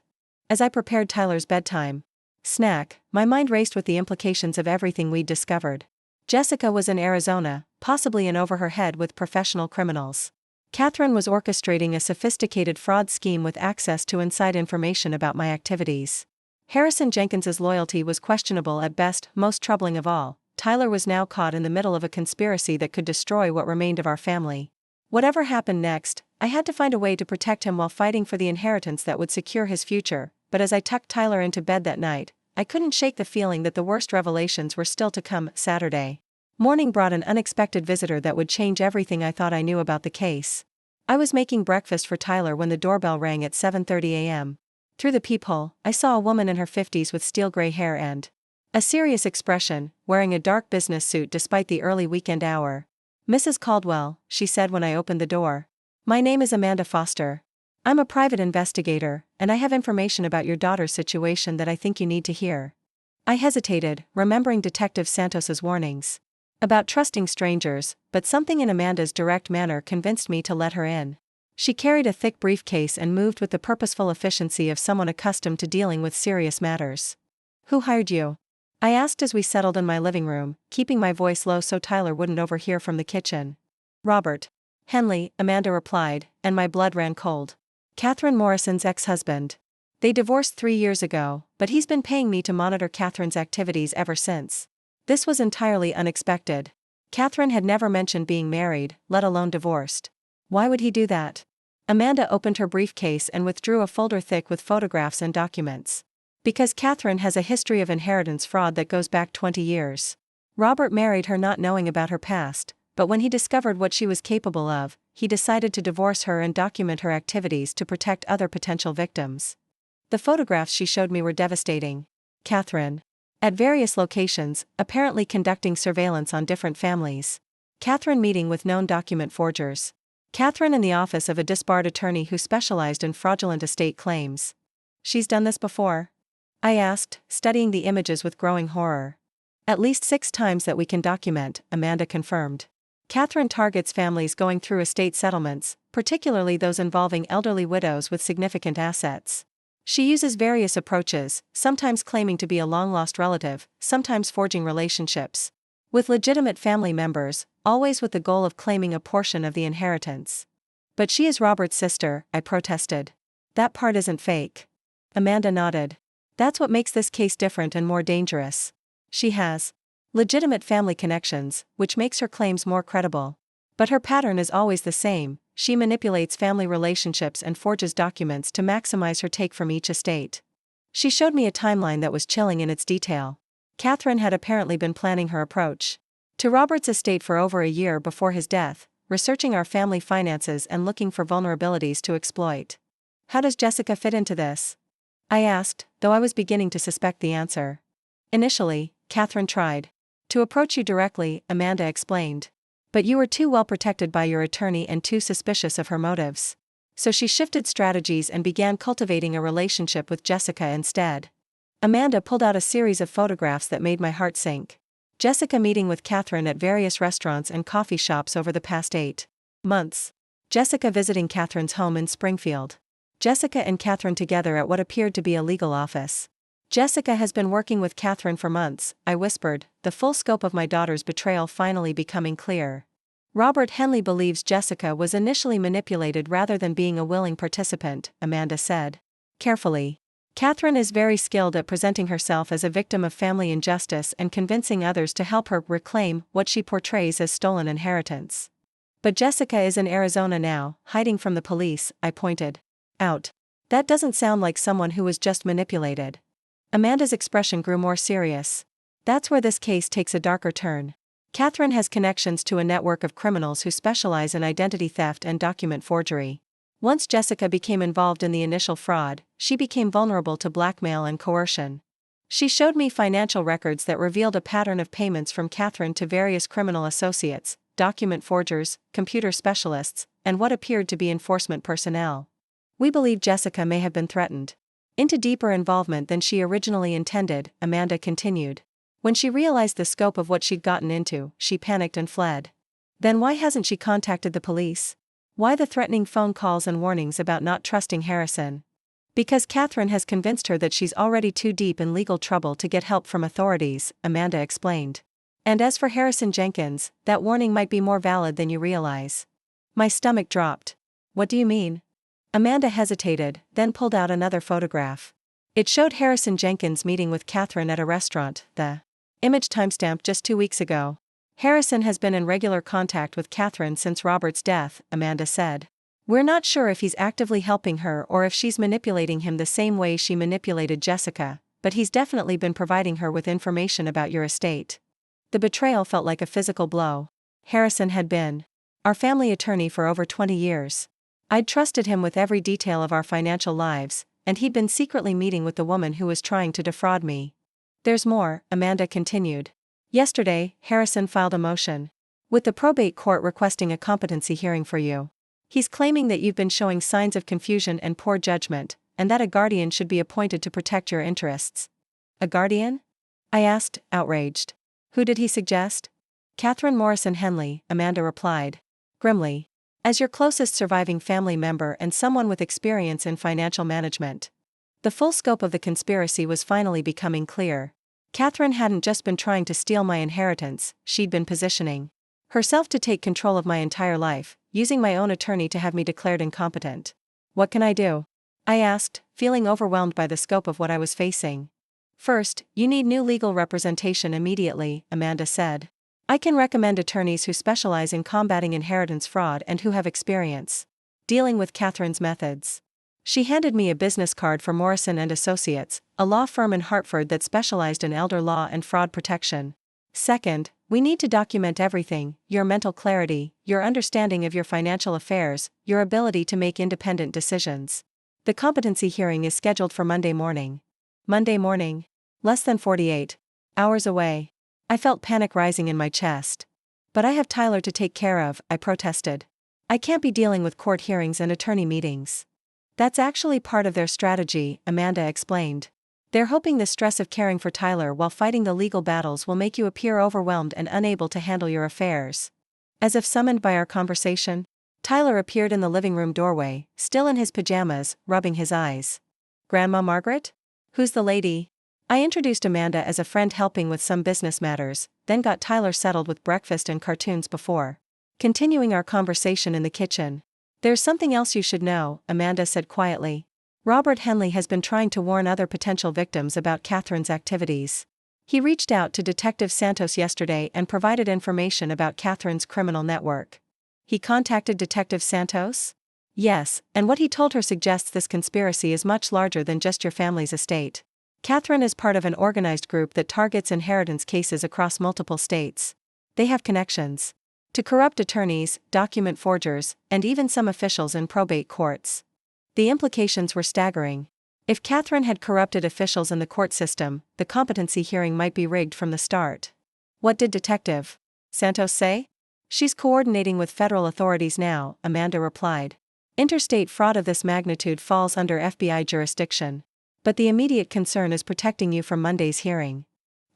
As I prepared Tyler's bedtime snack, my mind raced with the implications of everything we'd discovered. Jessica was in Arizona, possibly in over her head with professional criminals. Catherine was orchestrating a sophisticated fraud scheme with access to inside information about my activities. Harrison Jenkins's loyalty was questionable at best. Most troubling of all, Tyler was now caught in the middle of a conspiracy that could destroy what remained of our family. Whatever happened next, I had to find a way to protect him while fighting for the inheritance that would secure his future. But as I tucked Tyler into bed that night, I couldn't shake the feeling that the worst revelations were still to come. Saturday morning brought an unexpected visitor that would change everything I thought I knew about the case. I was making breakfast for Tyler when the doorbell rang at 7:30 a.m. Through the peephole, I saw a woman in her 50s with steel gray hair and a serious expression, wearing a dark business suit despite the early weekend hour. Mrs. Caldwell, she said when I opened the door. My name is Amanda Foster. I'm a private investigator, and I have information about your daughter's situation that I think you need to hear. I hesitated, remembering Detective Santos's warnings about trusting strangers, but something in Amanda's direct manner convinced me to let her in. She carried a thick briefcase and moved with the purposeful efficiency of someone accustomed to dealing with serious matters. Who hired you? I asked as we settled in my living room, keeping my voice low so Tyler wouldn't overhear from the kitchen. Robert Henley, Amanda replied, and my blood ran cold. Catherine Morrison's ex-husband. They divorced 3 years ago, but he's been paying me to monitor Catherine's activities ever since. This was entirely unexpected. Catherine had never mentioned being married, let alone divorced. Why would he do that? Amanda opened her briefcase and withdrew a folder thick with photographs and documents. Because Catherine has a history of inheritance fraud that goes back 20 years. Robert married her not knowing about her past, but when he discovered what she was capable of, he decided to divorce her and document her activities to protect other potential victims. The photographs she showed me were devastating. Catherine. At various locations, apparently conducting surveillance on different families. Catherine meeting with known document forgers. Catherine in the office of a disbarred attorney who specialized in fraudulent estate claims. She's done this before? I asked, studying the images with growing horror. At least 6 times that we can document, Amanda confirmed. Catherine targets families going through estate settlements, particularly those involving elderly widows with significant assets. She uses various approaches, sometimes claiming to be a long-lost relative, sometimes forging relationships with legitimate family members, always with the goal of claiming a portion of the inheritance. But she is Robert's sister, I protested. That part isn't fake. Amanda nodded. That's what makes this case different and more dangerous. She has legitimate family connections, which makes her claims more credible. But her pattern is always the same: she manipulates family relationships and forges documents to maximize her take from each estate. She showed me a timeline that was chilling in its detail. Catherine had apparently been planning her approach to Robert's estate for over a year before his death, researching our family finances and looking for vulnerabilities to exploit. How does Jessica fit into this? I asked, though I was beginning to suspect the answer. Initially, Catherine tried to approach you directly, Amanda explained. But you were too well protected by your attorney and too suspicious of her motives. So she shifted strategies and began cultivating a relationship with Jessica instead. Amanda pulled out a series of photographs that made my heart sink. Jessica meeting with Catherine at various restaurants and coffee shops over the past 8 months. Jessica visiting Catherine's home in Springfield. Jessica and Catherine together at what appeared to be a legal office. Jessica has been working with Catherine for months, I whispered, the full scope of my daughter's betrayal finally becoming clear. Robert Henley believes Jessica was initially manipulated rather than being a willing participant, Amanda said. Carefully. Catherine is very skilled at presenting herself as a victim of family injustice and convincing others to help her reclaim what she portrays as stolen inheritance. But Jessica is in Arizona now, hiding from the police, I pointed out. That doesn't sound like someone who was just manipulated. Amanda's expression grew more serious. That's where this case takes a darker turn. Catherine has connections to a network of criminals who specialize in identity theft and document forgery. Once Jessica became involved in the initial fraud, she became vulnerable to blackmail and coercion. She showed me financial records that revealed a pattern of payments from Catherine to various criminal associates, document forgers, computer specialists, and what appeared to be enforcement personnel. We believe Jessica may have been threatened into deeper involvement than she originally intended, Amanda continued. When she realized the scope of what she'd gotten into, she panicked and fled. Then why hasn't she contacted the police? Why the threatening phone calls and warnings about not trusting Harrison? Because Catherine has convinced her that she's already too deep in legal trouble to get help from authorities, Amanda explained. And as for Harrison Jenkins, that warning might be more valid than you realize. My stomach dropped. What do you mean? Amanda hesitated, then pulled out another photograph. It showed Harrison Jenkins meeting with Catherine at a restaurant, the image timestamped just 2 weeks ago. Harrison has been in regular contact with Catherine since Robert's death, Amanda said. We're not sure if he's actively helping her or if she's manipulating him the same way she manipulated Jessica, but he's definitely been providing her with information about your estate. The betrayal felt like a physical blow. Harrison had been our family attorney for over 20 years. I'd trusted him with every detail of our financial lives, and he'd been secretly meeting with the woman who was trying to defraud me. There's more, Amanda continued. Yesterday, Harrison filed a motion with the probate court requesting a competency hearing for you. He's claiming that you've been showing signs of confusion and poor judgment, and that a guardian should be appointed to protect your interests. A guardian? I asked, outraged. Who did he suggest? Catherine Morrison Henley, Amanda replied grimly. As your closest surviving family member and someone with experience in financial management. The full scope of the conspiracy was finally becoming clear. Catherine hadn't just been trying to steal my inheritance, she'd been positioning herself to take control of my entire life, using my own attorney to have me declared incompetent. What can I do? I asked, feeling overwhelmed by the scope of what I was facing. First, you need new legal representation immediately, Amanda said. I can recommend attorneys who specialize in combating inheritance fraud and who have experience dealing with Catherine's methods. She handed me a business card for Morrison and Associates, a law firm in Hartford that specialized in elder law and fraud protection. Second, we need to document everything: your mental clarity, your understanding of your financial affairs, your ability to make independent decisions. The competency hearing is scheduled for Monday morning. Monday morning? Less than 48 hours away. I felt panic rising in my chest. But I have Tyler to take care of, I protested. I can't be dealing with court hearings and attorney meetings. That's actually part of their strategy, Amanda explained. They're hoping the stress of caring for Tyler while fighting the legal battles will make you appear overwhelmed and unable to handle your affairs. As if summoned by our conversation, Tyler appeared in the living room doorway, still in his pajamas, rubbing his eyes. Grandma Margaret? Who's the lady? I introduced Amanda as a friend helping with some business matters, then got Tyler settled with breakfast and cartoons before continuing our conversation in the kitchen. There's something else you should know, Amanda said quietly. Robert Henley has been trying to warn other potential victims about Catherine's activities. He reached out to Detective Santos yesterday and provided information about Catherine's criminal network. He contacted Detective Santos? Yes, and what he told her suggests this conspiracy is much larger than just your family's estate. Catherine is part of an organized group that targets inheritance cases across multiple states. They have connections to corrupt attorneys, document forgers, and even some officials in probate courts. The implications were staggering. If Catherine had corrupted officials in the court system, the competency hearing might be rigged from the start. What did Detective Santos say? She's coordinating with federal authorities now, Amanda replied. Interstate fraud of this magnitude falls under FBI jurisdiction. But the immediate concern is protecting you from Monday's hearing.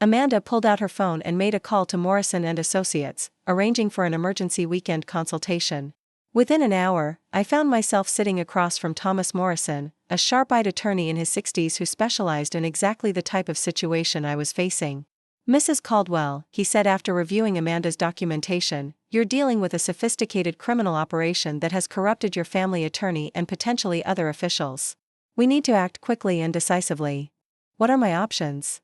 Amanda pulled out her phone and made a call to Morrison and Associates, arranging for an emergency weekend consultation. Within an hour, I found myself sitting across from Thomas Morrison, a sharp-eyed attorney in his 60s who specialized in exactly the type of situation I was facing. Mrs. Caldwell, he said after reviewing Amanda's documentation, you're dealing with a sophisticated criminal operation that has corrupted your family attorney and potentially other officials. We need to act quickly and decisively. What are my options?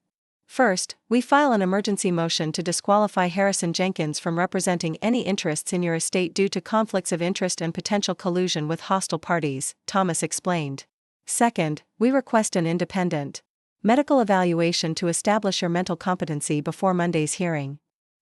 First, we file an emergency motion to disqualify Harrison Jenkins from representing any interests in your estate due to conflicts of interest and potential collusion with hostile parties, Thomas explained. Second, we request an independent medical evaluation to establish your mental competency before Monday's hearing.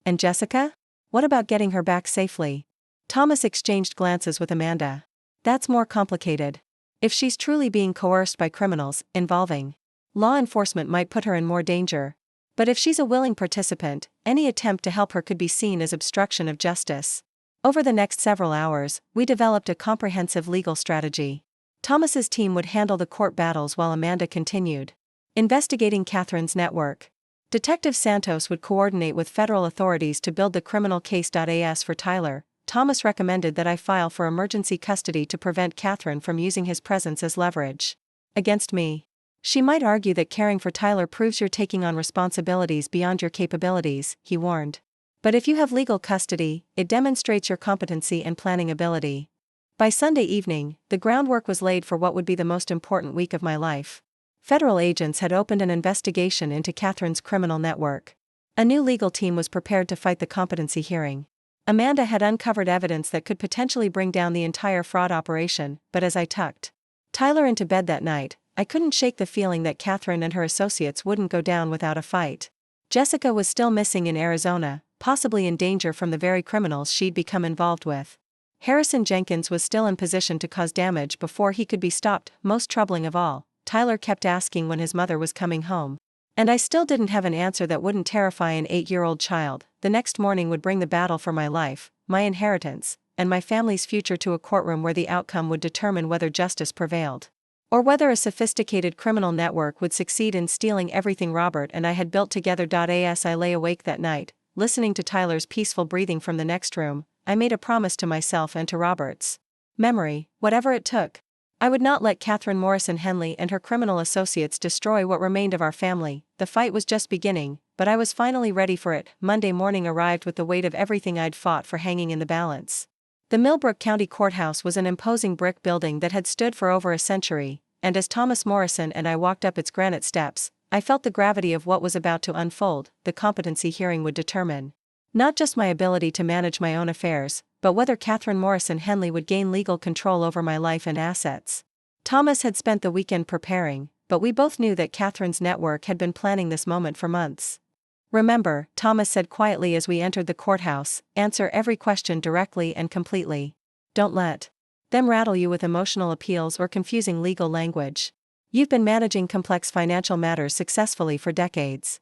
And Jessica? What about getting her back safely? Thomas exchanged glances with Amanda. That's more complicated. If she's truly being coerced by criminals involving law enforcement might put her in more danger. But if she's a willing participant, any attempt to help her could be seen as obstruction of justice. Over the next several hours, we developed a comprehensive legal strategy. Thomas's team would handle the court battles while Amanda continued investigating Catherine's network. Detective Santos would coordinate with federal authorities to build the criminal case. As for Tyler, Thomas recommended that I file for emergency custody to prevent Catherine from using his presence as leverage against me. She might argue that caring for Tyler proves you're taking on responsibilities beyond your capabilities, he warned. But if you have legal custody, it demonstrates your competency and planning ability. By Sunday evening, the groundwork was laid for what would be the most important week of my life. Federal agents had opened an investigation into Catherine's criminal network. A new legal team was prepared to fight the competency hearing. Amanda had uncovered evidence that could potentially bring down the entire fraud operation, but as I tucked Tyler into bed that night, I couldn't shake the feeling that Catherine and her associates wouldn't go down without a fight. Jessica was still missing in Arizona, possibly in danger from the very criminals she'd become involved with. Harrison Jenkins was still in position to cause damage before he could be stopped. Most troubling of all, Tyler kept asking when his mother was coming home. And I still didn't have an answer that wouldn't terrify an 8-year-old child. The next morning would bring the battle for my life, my inheritance, and my family's future to a courtroom where the outcome would determine whether justice prevailed. Or whether a sophisticated criminal network would succeed in stealing everything Robert and I had built together. As I lay awake that night, listening to Tyler's peaceful breathing from the next room, I made a promise to myself and to Robert's memory, whatever it took. I would not let Catherine Morrison Henley and her criminal associates destroy what remained of our family. The fight was just beginning, but I was finally ready for it. Monday morning arrived with the weight of everything I'd fought for hanging in the balance. The Millbrook County Courthouse was an imposing brick building that had stood for over a century, and as Thomas Morrison and I walked up its granite steps, I felt the gravity of what was about to unfold. The competency hearing would determine Not just my ability to manage my own affairs, but whether Catherine Morrison Henley would gain legal control over my life and assets. Thomas had spent the weekend preparing, but we both knew that Catherine's network had been planning this moment for months. "Remember," Thomas said quietly as we entered the courthouse, "answer every question directly and completely. Don't let them rattle you with emotional appeals or confusing legal language. You've been managing complex financial matters successfully for decades."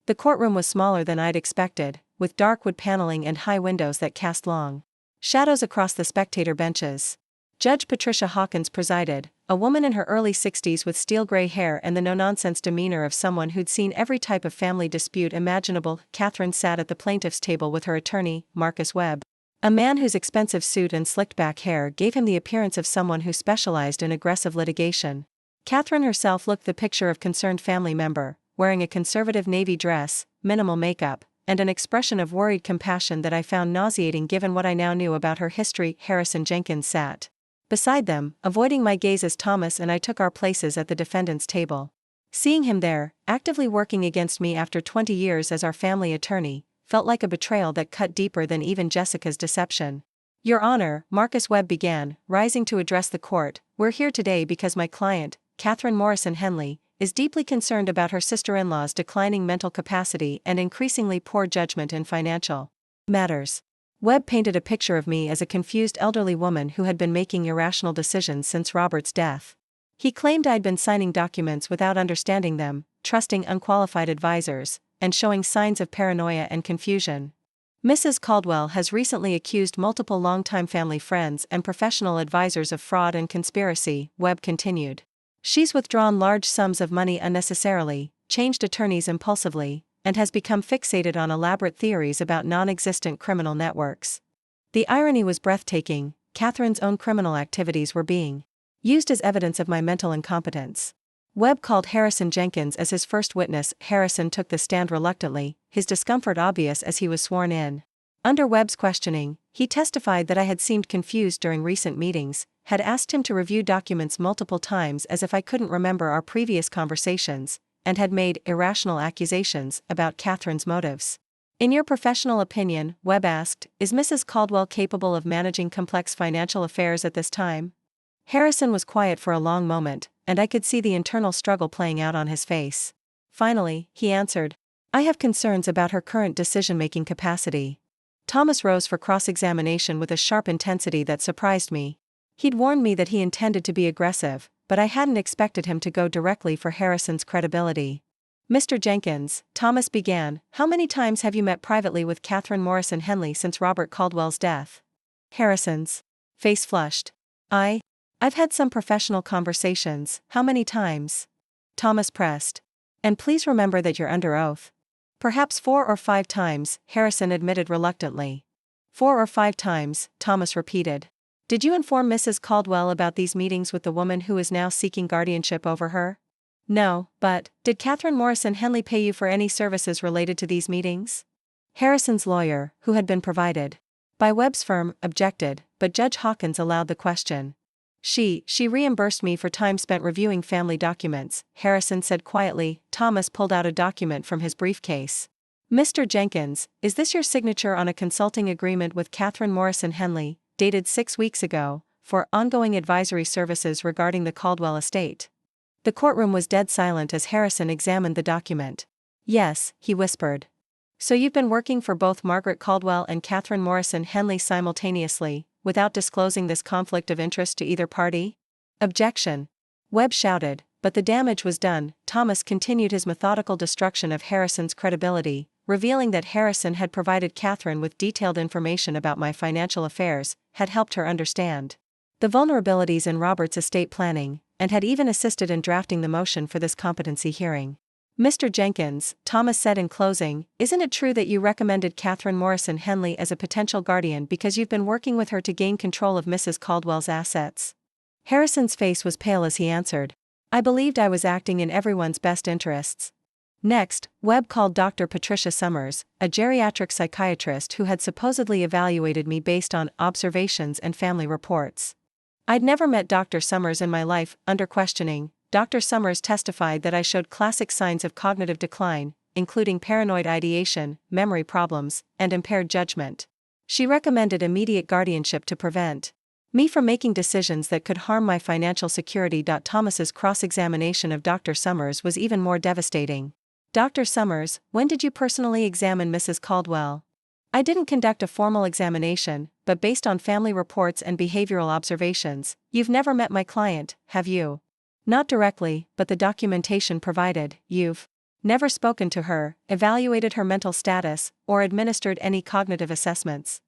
The courtroom was smaller than I'd expected, with dark wood paneling and high windows that cast long shadows across the spectator benches. Judge Patricia Hawkins presided, a woman in her early 60s with steel-gray hair and the no-nonsense demeanor of someone who'd seen every type of family dispute imaginable. Catherine sat at the plaintiff's table with her attorney, Marcus Webb, a man whose expensive suit and slicked-back hair gave him the appearance of someone who specialized in aggressive litigation. Catherine herself looked the picture of concerned family member, wearing a conservative navy dress, minimal makeup, and an expression of worried compassion that I found nauseating given what I now knew about her history. Harrison Jenkins sat beside them, avoiding my gaze as Thomas and I took our places at the defendant's table. Seeing him there, actively working against me after 20 years as our family attorney, felt like a betrayal that cut deeper than even Jessica's deception. "Your Honor," Marcus Webb began, rising to address the court, "we're here today because my client, Catherine Morrison Henley, is deeply concerned about her sister-in-law's declining mental capacity and increasingly poor judgment in financial matters." Webb painted a picture of me as a confused elderly woman who had been making irrational decisions since Robert's death. He claimed I'd been signing documents without understanding them, trusting unqualified advisors, and showing signs of paranoia and confusion. "Mrs. Caldwell has recently accused multiple longtime family friends and professional advisors of fraud and conspiracy," Webb continued. "She's withdrawn large sums of money unnecessarily, changed attorneys impulsively, and has become fixated on elaborate theories about non-existent criminal networks." The irony was breathtaking. Catherine's own criminal activities were being used as evidence of my mental incompetence. Webb called Harrison Jenkins as his first witness. Harrison took the stand reluctantly, his discomfort obvious as he was sworn in. Under Webb's questioning, he testified that I had seemed confused during recent meetings, had asked him to review documents multiple times as if I couldn't remember our previous conversations, and had made irrational accusations about Catherine's motives. "In your professional opinion," Webb asked, "is Mrs. Caldwell capable of managing complex financial affairs at this time?" Harrison was quiet for a long moment, and I could see the internal struggle playing out on his face. Finally, he answered, "I have concerns about her current decision-making capacity." Thomas rose for cross-examination with a sharp intensity that surprised me. He'd warned me that he intended to be aggressive, but I hadn't expected him to go directly for Harrison's credibility. "Mr. Jenkins," Thomas began, "how many times have you met privately with Catherine Morrison Henley since Robert Caldwell's death?" Harrison's face flushed. I've had some professional conversations. How many times?" Thomas pressed. "And please remember that you're under oath." "Perhaps 4 or 5 times," Harrison admitted reluctantly. 4 or 5 times, Thomas repeated. "Did you inform Mrs. Caldwell about these meetings with the woman who is now seeking guardianship over her?" "No, but, did Catherine Morrison Henley pay you for any services related to these meetings?" Harrison's lawyer, who had been provided by Webb's firm, objected, but Judge Hawkins allowed the question. She reimbursed me for time spent reviewing family documents," Harrison said quietly. Thomas pulled out a document from his briefcase. "Mr. Jenkins, is this your signature on a consulting agreement with Catherine Morrison Henley, dated 6 weeks ago, for ongoing advisory services regarding the Caldwell estate?" The courtroom was dead silent as Harrison examined the document. "Yes," he whispered. "So you've been working for both Margaret Caldwell and Catherine Morrison Henley simultaneously, without disclosing this conflict of interest to either party?" "Objection!" Webb shouted, but the damage was done. Thomas continued his methodical destruction of Harrison's credibility, revealing that Harrison had provided Catherine with detailed information about my financial affairs, had helped her understand the vulnerabilities in Robert's estate planning, and had even assisted in drafting the motion for this competency hearing. "Mr. Jenkins," Thomas said in closing, "isn't it true that you recommended Catherine Morrison Henley as a potential guardian because you've been working with her to gain control of Mrs. Caldwell's assets?" Harrison's face was pale as he answered, "I believed I was acting in everyone's best interests." Next, Webb called Dr. Patricia Summers, a geriatric psychiatrist who had supposedly evaluated me based on observations and family reports. I'd never met Dr. Summers in my life. Under questioning, Dr. Summers testified that I showed classic signs of cognitive decline, including paranoid ideation, memory problems, and impaired judgment. She recommended immediate guardianship to prevent me from making decisions that could harm my financial security. Thomas's cross-examination of Dr. Summers was even more devastating. Dr. Summers, when did you personally examine Mrs. Caldwell? I didn't conduct a formal examination, but based on family reports and behavioral observations, you've never met my client, have you? Not directly, but the documentation provided, you've never spoken to her, evaluated her mental status, or administered any cognitive assessments.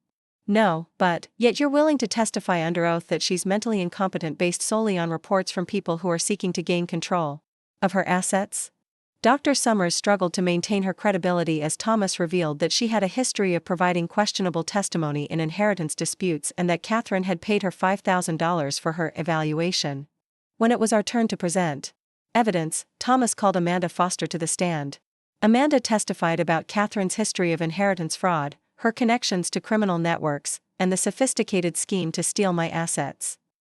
No, but, yet you're willing to testify under oath that she's mentally incompetent based solely on reports from people who are seeking to gain control of her assets? Dr. Summers struggled to maintain her credibility as Thomas revealed that she had a history of providing questionable testimony in inheritance disputes and that Catherine had paid her $5,000 for her evaluation. When it was our turn to present evidence, Thomas called Amanda Foster to the stand. Amanda testified about Catherine's history of inheritance fraud, her connections to criminal networks, and the sophisticated scheme to steal my assets.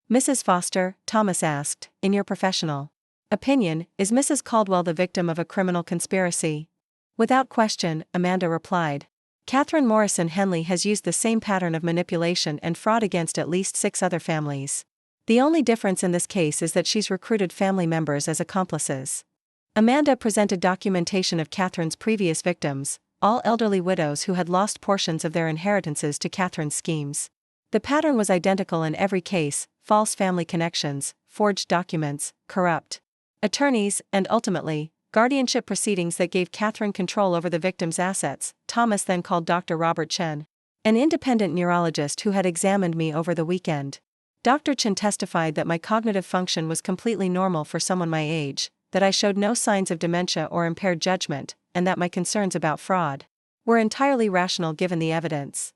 Mrs. Foster, Thomas asked, in your professional opinion, is Mrs. Caldwell the victim of a criminal conspiracy? Without question, Amanda replied. Catherine Morrison Henley has used the same pattern of manipulation and fraud against at least 6 other families. The only difference in this case is that she's recruited family members as accomplices. Amanda presented documentation of Catherine's previous victims, all elderly widows who had lost portions of their inheritances to Catherine's schemes. The pattern was identical in every case: false family connections, forged documents, corrupt attorneys, and ultimately, guardianship proceedings that gave Catherine control over the victim's assets. Thomas then called Dr. Robert Chen, an independent neurologist who had examined me over the weekend. Dr. Chen testified that my cognitive function was completely normal for someone my age, that I showed no signs of dementia or impaired judgment, and that my concerns about fraud were entirely rational given the evidence.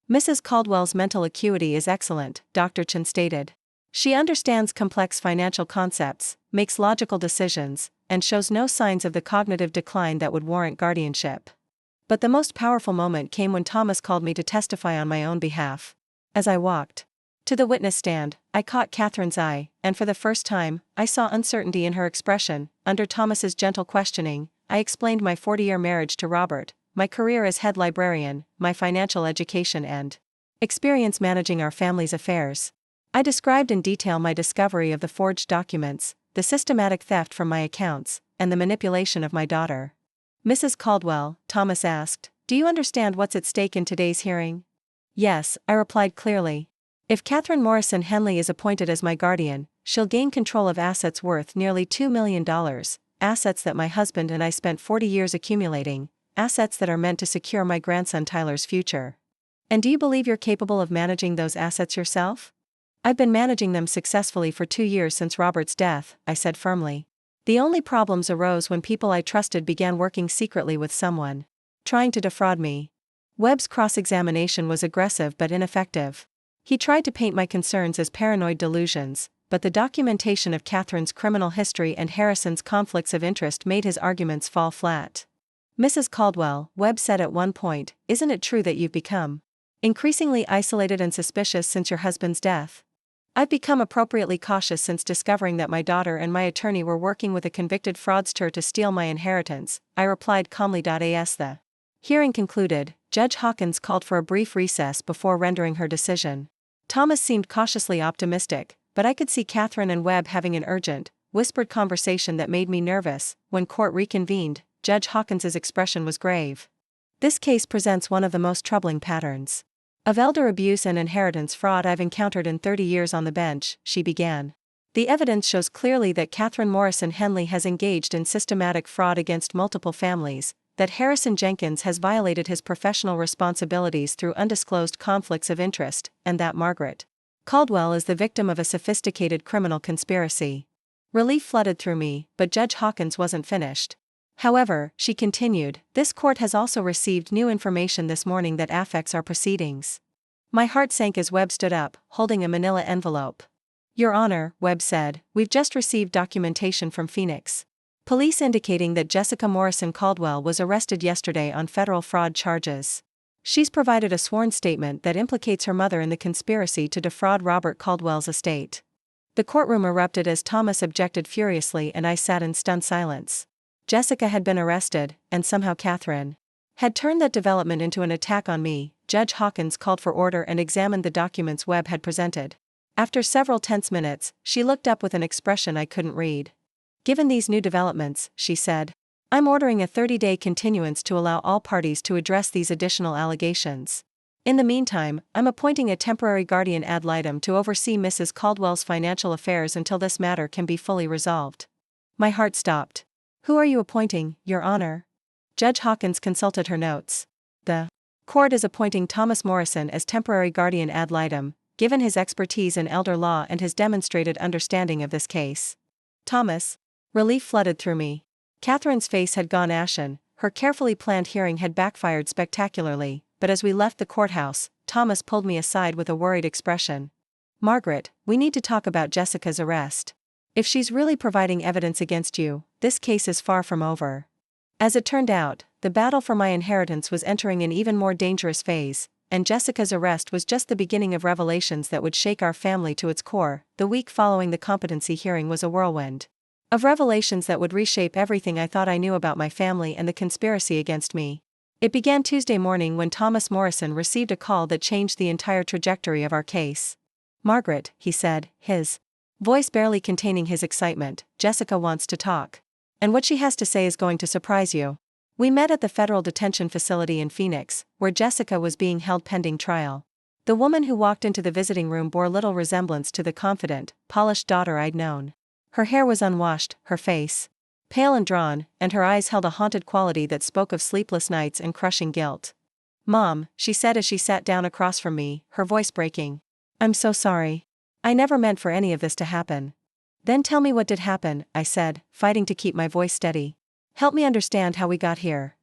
Mrs. Caldwell's mental acuity is excellent, Dr. Chen stated. She understands complex financial concepts, makes logical decisions, and shows no signs of the cognitive decline that would warrant guardianship. But the most powerful moment came when Thomas called me to testify on my own behalf. As I walked to the witness stand, I caught Catherine's eye, and for the first time, I saw uncertainty in her expression. Under Thomas's gentle questioning, I explained my 40-year marriage to Robert, my career as head librarian, my financial education and experience managing our family's affairs. I described in detail my discovery of the forged documents, the systematic theft from my accounts, and the manipulation of my daughter. Mrs. Caldwell, Thomas asked, do you understand what's at stake in today's hearing? Yes, I replied clearly. If Catherine Morrison Henley is appointed as my guardian, she'll gain control of assets worth nearly $2 million, assets that my husband and I spent 40 years accumulating, assets that are meant to secure my grandson Tyler's future. And do you believe you're capable of managing those assets yourself? I've been managing them successfully for 2 years since Robert's death, I said firmly. The only problems arose when people I trusted began working secretly with someone trying to defraud me. Webb's cross-examination was aggressive but ineffective. He tried to paint my concerns as paranoid delusions, but the documentation of Catherine's criminal history and Harrison's conflicts of interest made his arguments fall flat. Mrs. Caldwell, Webb said at one point, isn't it true that you've become increasingly isolated and suspicious since your husband's death? I've become appropriately cautious since discovering that my daughter and my attorney were working with a convicted fraudster to steal my inheritance, I replied calmly. As the hearing concluded, Judge Hawkins called for a brief recess before rendering her decision. Thomas seemed cautiously optimistic, but I could see Catherine and Webb having an urgent, whispered conversation that made me nervous. When court reconvened, Judge Hawkins's expression was grave. This case presents one of the most troubling patterns of elder abuse and inheritance fraud I've encountered in 30 years on the bench, she began. The evidence shows clearly that Catherine Morrison Henley has engaged in systematic fraud against multiple families, that Harrison Jenkins has violated his professional responsibilities through undisclosed conflicts of interest, and that Margaret Caldwell is the victim of a sophisticated criminal conspiracy. Relief flooded through me, but Judge Hawkins wasn't finished. However, she continued, this court has also received new information this morning that affects our proceedings. My heart sank as Webb stood up, holding a manila envelope. Your Honor, Webb said, we've just received documentation from Phoenix police indicating that Jessica Morrison Caldwell was arrested yesterday on federal fraud charges. She's provided a sworn statement that implicates her mother in the conspiracy to defraud Robert Caldwell's estate. The courtroom erupted as Thomas objected furiously and I sat in stunned silence. Jessica had been arrested, and somehow Catherine had turned that development into an attack on me. Judge Hawkins called for order and examined the documents Webb had presented. After several tense minutes, she looked up with an expression I couldn't read. Given these new developments, she said, I'm ordering a 30-day continuance to allow all parties to address these additional allegations. In the meantime, I'm appointing a temporary guardian ad litem to oversee Mrs. Caldwell's financial affairs until this matter can be fully resolved. My heart stopped. Who are you appointing, Your Honor? Judge Hawkins consulted her notes. The court is appointing Thomas Morrison as temporary guardian ad litem, given his expertise in elder law and his demonstrated understanding of this case. Thomas. Relief flooded through me. Catherine's face had gone ashen, her carefully planned hearing had backfired spectacularly, but as we left the courthouse, Thomas pulled me aside with a worried expression. Margaret, we need to talk about Jessica's arrest. If she's really providing evidence against you, this case is far from over. As it turned out, the battle for my inheritance was entering an even more dangerous phase, and Jessica's arrest was just the beginning of revelations that would shake our family to its core. The week following the competency hearing was a whirlwind of revelations that would reshape everything I thought I knew about my family and the conspiracy against me. It began Tuesday morning when Thomas Morrison received a call that changed the entire trajectory of our case. Margaret, he said, his voice barely containing his excitement, Jessica wants to talk. And what she has to say is going to surprise you. We met at the federal detention facility in Phoenix, where Jessica was being held pending trial. The woman who walked into the visiting room bore little resemblance to the confident, polished daughter I'd known. Her hair was unwashed, her face pale and drawn, and her eyes held a haunted quality that spoke of sleepless nights and crushing guilt. Mom, she said as she sat down across from me, her voice breaking. I'm so sorry. I never meant for any of this to happen. Then tell me what did happen, I said, fighting to keep my voice steady. Help me understand how we got here.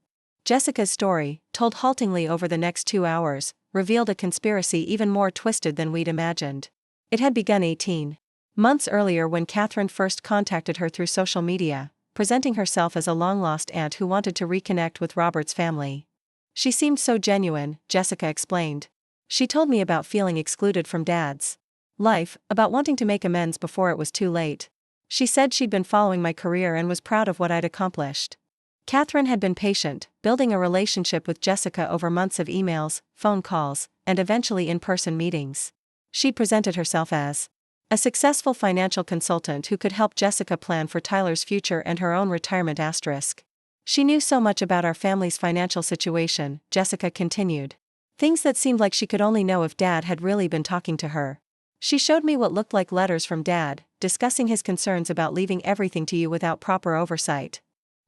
Jessica's story, told haltingly over the next 2 hours, revealed a conspiracy even more twisted than we'd imagined. It had begun 18 months earlier when Catherine first contacted her through social media, presenting herself as a long-lost aunt who wanted to reconnect with Robert's family. She seemed so genuine, Jessica explained. She told me about feeling excluded from Dad's life, about wanting to make amends before it was too late. She said she'd been following my career and was proud of what I'd accomplished. Catherine had been patient, building a relationship with Jessica over months of emails, phone calls, and eventually in-person meetings. She presented herself as a successful financial consultant who could help Jessica plan for Tyler's future and her own retirement asterisk. She knew so much about our family's financial situation, Jessica continued. Things that seemed like she could only know if Dad had really been talking to her. She showed me what looked like letters from Dad, discussing his concerns about leaving everything to you without proper oversight.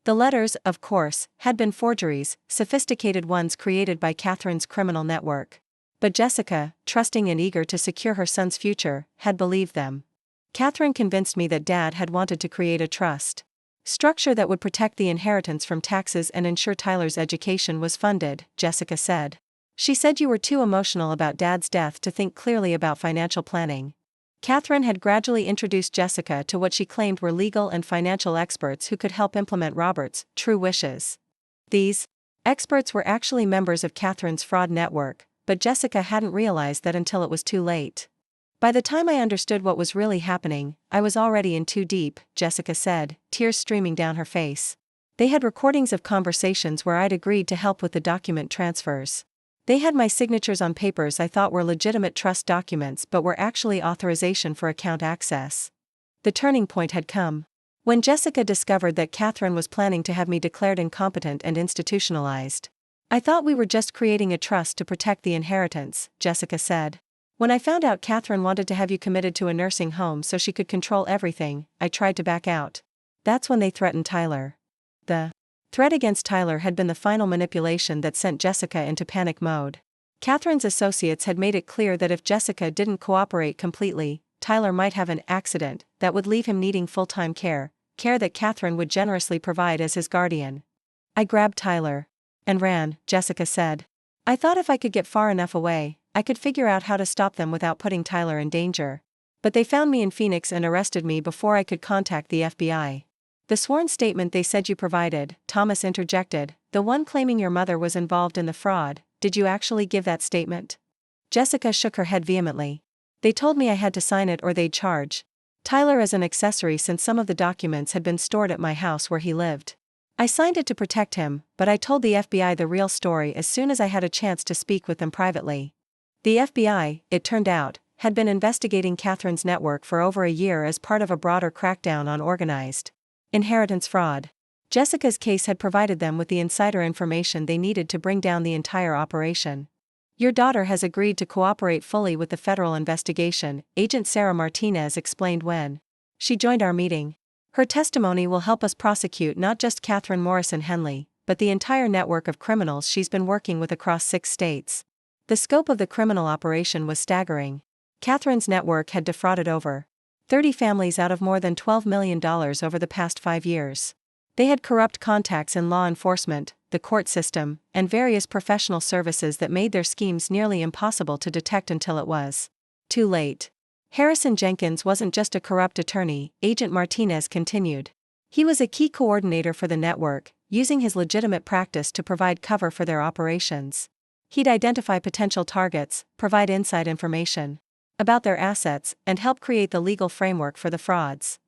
The letters, of course, had been forgeries, sophisticated ones created by Catherine's criminal network. But Jessica, trusting and eager to secure her son's future, had believed them. Catherine convinced me that Dad had wanted to create a trust structure that would protect the inheritance from taxes and ensure Tyler's education was funded, Jessica said. She said you were too emotional about Dad's death to think clearly about financial planning. Catherine had gradually introduced Jessica to what she claimed were legal and financial experts who could help implement Robert's true wishes. These experts were actually members of Catherine's fraud network, but Jessica hadn't realized that until it was too late. By the time I understood what was really happening, I was already in too deep, Jessica said, tears streaming down her face. They had recordings of conversations where I'd agreed to help with the document transfers. They had my signatures on papers I thought were legitimate trust documents but were actually authorization for account access. The turning point had come when Jessica discovered that Catherine was planning to have me declared incompetent and institutionalized. I thought we were just creating a trust to protect the inheritance, Jessica said. When I found out Catherine wanted to have you committed to a nursing home so she could control everything, I tried to back out. That's when they threatened Tyler. The threat against Tyler had been the final manipulation that sent Jessica into panic mode. Catherine's associates had made it clear that if Jessica didn't cooperate completely, Tyler might have an accident that would leave him needing full-time care that Catherine would generously provide as his guardian. I grabbed Tyler and ran, Jessica said. I thought if I could get far enough away, I could figure out how to stop them without putting Tyler in danger. But they found me in Phoenix and arrested me before I could contact the FBI. The sworn statement they said you provided, Thomas interjected, the one claiming your mother was involved in the fraud, did you actually give that statement? Jessica shook her head vehemently. They told me I had to sign it or they'd charge Tyler as an accessory since some of the documents had been stored at my house where he lived. I signed it to protect him, but I told the FBI the real story as soon as I had a chance to speak with them privately. The FBI, it turned out, had been investigating Catherine's network for over a year as part of a broader crackdown on organized inheritance fraud. Jessica's case had provided them with the insider information they needed to bring down the entire operation. Your daughter has agreed to cooperate fully with the federal investigation, Agent Sarah Martinez explained when she joined our meeting. Her testimony will help us prosecute not just Catherine Morrison Henley, but the entire network of criminals she's been working with across 6 states. The scope of the criminal operation was staggering. Catherine's network had defrauded over 30 families out of more than $12 million over the past 5 years. They had corrupt contacts in law enforcement, the court system, and various professional services that made their schemes nearly impossible to detect until it was too late. Harrison Jenkins wasn't just a corrupt attorney, Agent Martinez continued. He was a key coordinator for the network, using his legitimate practice to provide cover for their operations. He'd identify potential targets, provide inside information about their assets, and help create the legal framework for the frauds.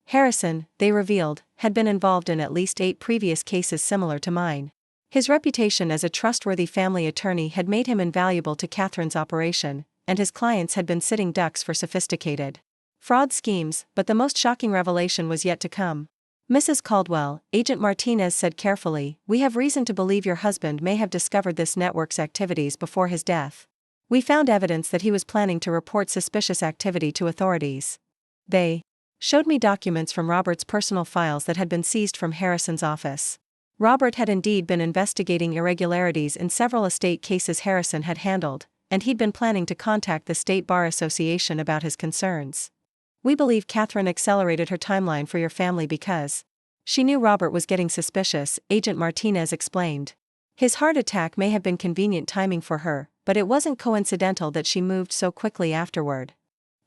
Harrison, they revealed, had been involved in at least 8 previous cases similar to mine. His reputation as a trustworthy family attorney had made him invaluable to Catherine's operation, and his clients had been sitting ducks for sophisticated fraud schemes, but the most shocking revelation was yet to come. Mrs. Caldwell, Agent Martinez said carefully, "We have reason to believe your husband may have discovered this network's activities before his death. We found evidence that he was planning to report suspicious activity to authorities. They showed me documents from Robert's personal files that had been seized from Harrison's office. Robert had indeed been investigating irregularities in several estate cases Harrison had handled, and he'd been planning to contact the State Bar Association about his concerns. We believe Catherine accelerated her timeline for your family because she knew Robert was getting suspicious," Agent Martinez explained. "His heart attack may have been convenient timing for her, but it wasn't coincidental that she moved so quickly afterward.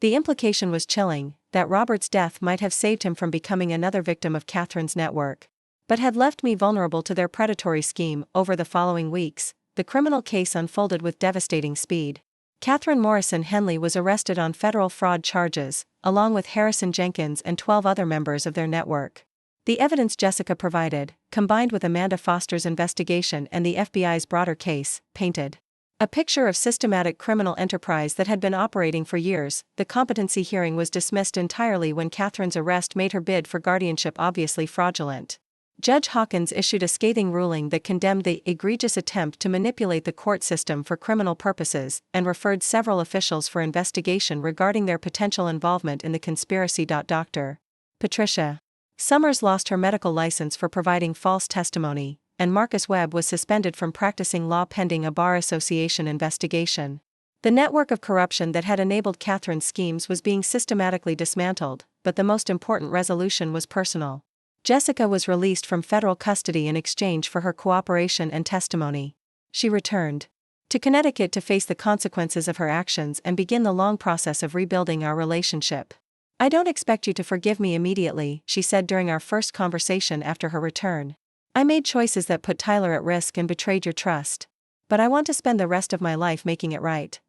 The implication was chilling, that Robert's death might have saved him from becoming another victim of Catherine's network, but had left me vulnerable to their predatory scheme." Over the following weeks, the criminal case unfolded with devastating speed. Catherine Morrison Henley was arrested on federal fraud charges, along with Harrison Jenkins and 12 other members of their network. The evidence Jessica provided, combined with Amanda Foster's investigation and the FBI's broader case, painted a picture of systematic criminal enterprise that had been operating for years. The competency hearing was dismissed entirely when Catherine's arrest made her bid for guardianship obviously fraudulent. Judge Hawkins issued a scathing ruling that condemned the egregious attempt to manipulate the court system for criminal purposes, and referred several officials for investigation regarding their potential involvement in the conspiracy. Dr. Patricia Summers lost her medical license for providing false testimony, and Marcus Webb was suspended from practicing law pending a Bar Association investigation. The network of corruption that had enabled Catherine's schemes was being systematically dismantled, but the most important resolution was personal. Jessica was released from federal custody in exchange for her cooperation and testimony. She returned to Connecticut to face the consequences of her actions and begin the long process of rebuilding our relationship. "I don't expect you to forgive me immediately," she said during our first conversation after her return. "I made choices that put Tyler at risk and betrayed your trust. But I want to spend the rest of my life making it right."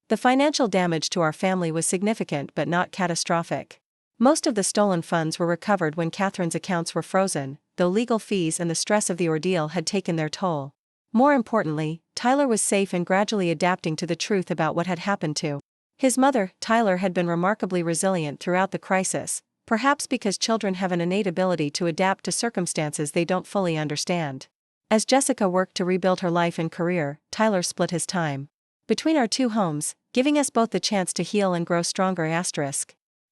The financial damage to our family was significant but not catastrophic. Most of the stolen funds were recovered when Catherine's accounts were frozen, though legal fees and the stress of the ordeal had taken their toll. More importantly, Tyler was safe and gradually adapting to the truth about what had happened to his mother. Tyler had been remarkably resilient throughout the crisis, perhaps because children have an innate ability to adapt to circumstances they don't fully understand. As Jessica worked to rebuild her life and career, Tyler split his time between our 2 homes, giving us both the chance to heal and grow stronger.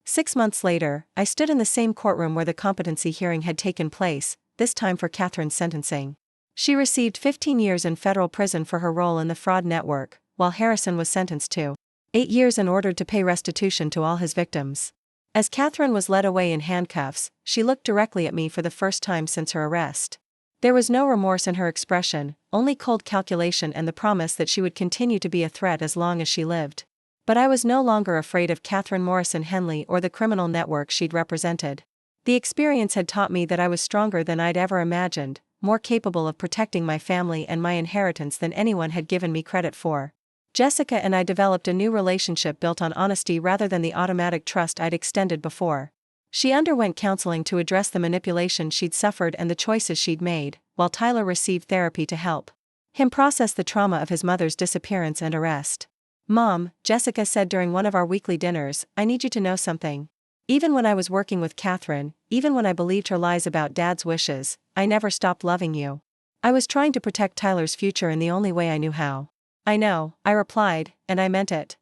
6 months later, I stood in the same courtroom where the competency hearing had taken place, this time for Catherine's sentencing. She received 15 years in federal prison for her role in the fraud network, while Harrison was sentenced to 8 years and ordered to pay restitution to all his victims. As Catherine was led away in handcuffs, she looked directly at me for the first time since her arrest. There was no remorse in her expression, only cold calculation and the promise that she would continue to be a threat as long as she lived. But I was no longer afraid of Catherine Morrison Henley or the criminal network she'd represented. The experience had taught me that I was stronger than I'd ever imagined, more capable of protecting my family and my inheritance than anyone had given me credit for. Jessica and I developed a new relationship built on honesty rather than the automatic trust I'd extended before. She underwent counseling to address the manipulation she'd suffered and the choices she'd made, while Tyler received therapy to help him process the trauma of his mother's disappearance and arrest. "Mom," Jessica said during one of our weekly dinners, "I need you to know something. Even when I was working with Catherine, even when I believed her lies about Dad's wishes, I never stopped loving you. I was trying to protect Tyler's future in the only way I knew how." "I know," I replied, "and I meant it.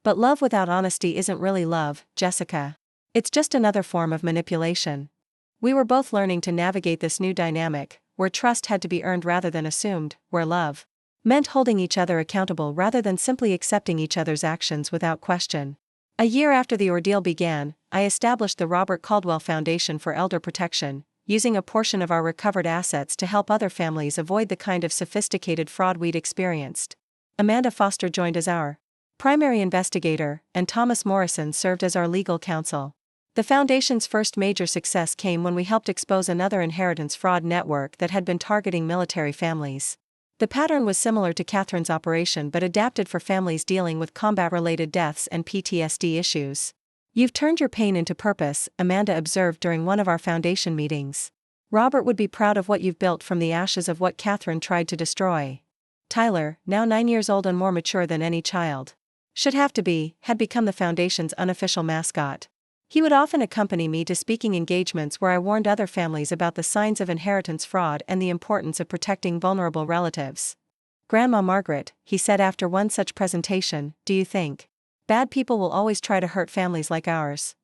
But love without honesty isn't really love, Jessica. It's just another form of manipulation." We were both learning to navigate this new dynamic, where trust had to be earned rather than assumed, where love meant holding each other accountable rather than simply accepting each other's actions without question. A year after the ordeal began, I established the Robert Caldwell Foundation for Elder Protection, using a portion of our recovered assets to help other families avoid the kind of sophisticated fraud we'd experienced. Amanda Foster joined as our primary investigator, and Thomas Morrison served as our legal counsel. The Foundation's first major success came when we helped expose another inheritance fraud network that had been targeting military families. The pattern was similar to Catherine's operation but adapted for families dealing with combat-related deaths and PTSD issues. "You've turned your pain into purpose," Amanda observed during one of our foundation meetings. "Robert would be proud of what you've built from the ashes of what Catherine tried to destroy." Tyler, now 9 years old and more mature than any child should have to be, had become the Foundation's unofficial mascot. He would often accompany me to speaking engagements where I warned other families about the signs of inheritance fraud and the importance of protecting vulnerable relatives. "Grandma Margaret," he said after one such presentation, "do you think bad people will always try to hurt families like ours?"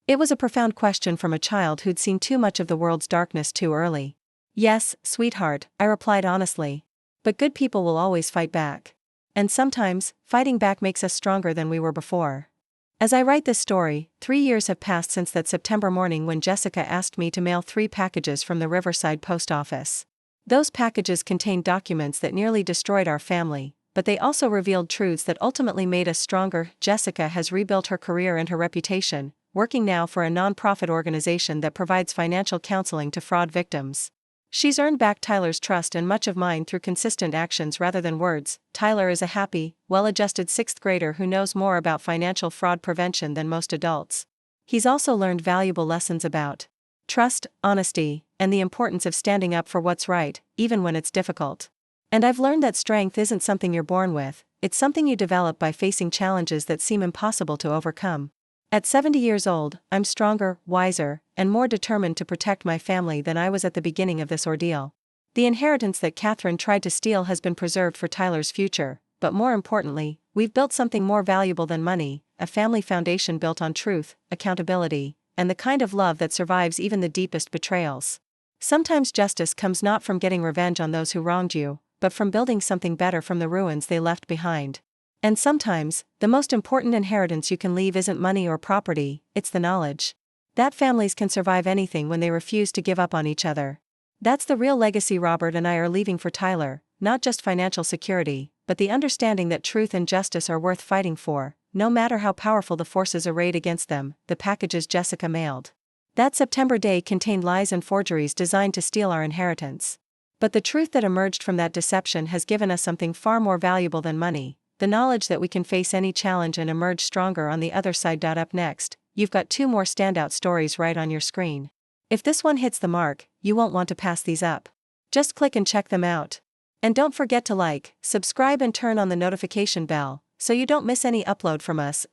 It was a profound question from a child who'd seen too much of the world's darkness too early. "Yes, sweetheart," I replied honestly. "But good people will always fight back. And sometimes, fighting back makes us stronger than we were before." As I write this story, 3 years have passed since that September morning when Jessica asked me to mail 3 packages from the Riverside Post Office. Those packages contained documents that nearly destroyed our family, but they also revealed truths that ultimately made us stronger. Jessica has rebuilt her career and her reputation, working now for a non-profit organization that provides financial counseling to fraud victims. She's earned back Tyler's trust and much of mine through consistent actions rather than words. Tyler is a happy, well-adjusted 6th grader who knows more about financial fraud prevention than most adults. He's also learned valuable lessons about trust, honesty, and the importance of standing up for what's right, even when it's difficult. And I've learned that strength isn't something you're born with, it's something you develop by facing challenges that seem impossible to overcome. At 70 years old, I'm stronger, wiser, and more determined to protect my family than I was at the beginning of this ordeal. The inheritance that Catherine tried to steal has been preserved for Tyler's future, but more importantly, we've built something more valuable than money, a family foundation built on truth, accountability, and the kind of love that survives even the deepest betrayals. Sometimes justice comes not from getting revenge on those who wronged you, but from building something better from the ruins they left behind. And sometimes, the most important inheritance you can leave isn't money or property, it's the knowledge that families can survive anything when they refuse to give up on each other. That's the real legacy Robert and I are leaving for Tyler, not just financial security, but the understanding that truth and justice are worth fighting for, no matter how powerful the forces arrayed against them. The packages Jessica mailed that September day contained lies and forgeries designed to steal our inheritance. But the truth that emerged from that deception has given us something far more valuable than money. The knowledge that we can face any challenge and emerge stronger on the other side. Up next, you've got 2 more standout stories right on your screen. If this one hits the mark, you won't want to pass these up. Just click and check them out. And don't forget to like, subscribe and turn on the notification bell, so you don't miss any upload from us.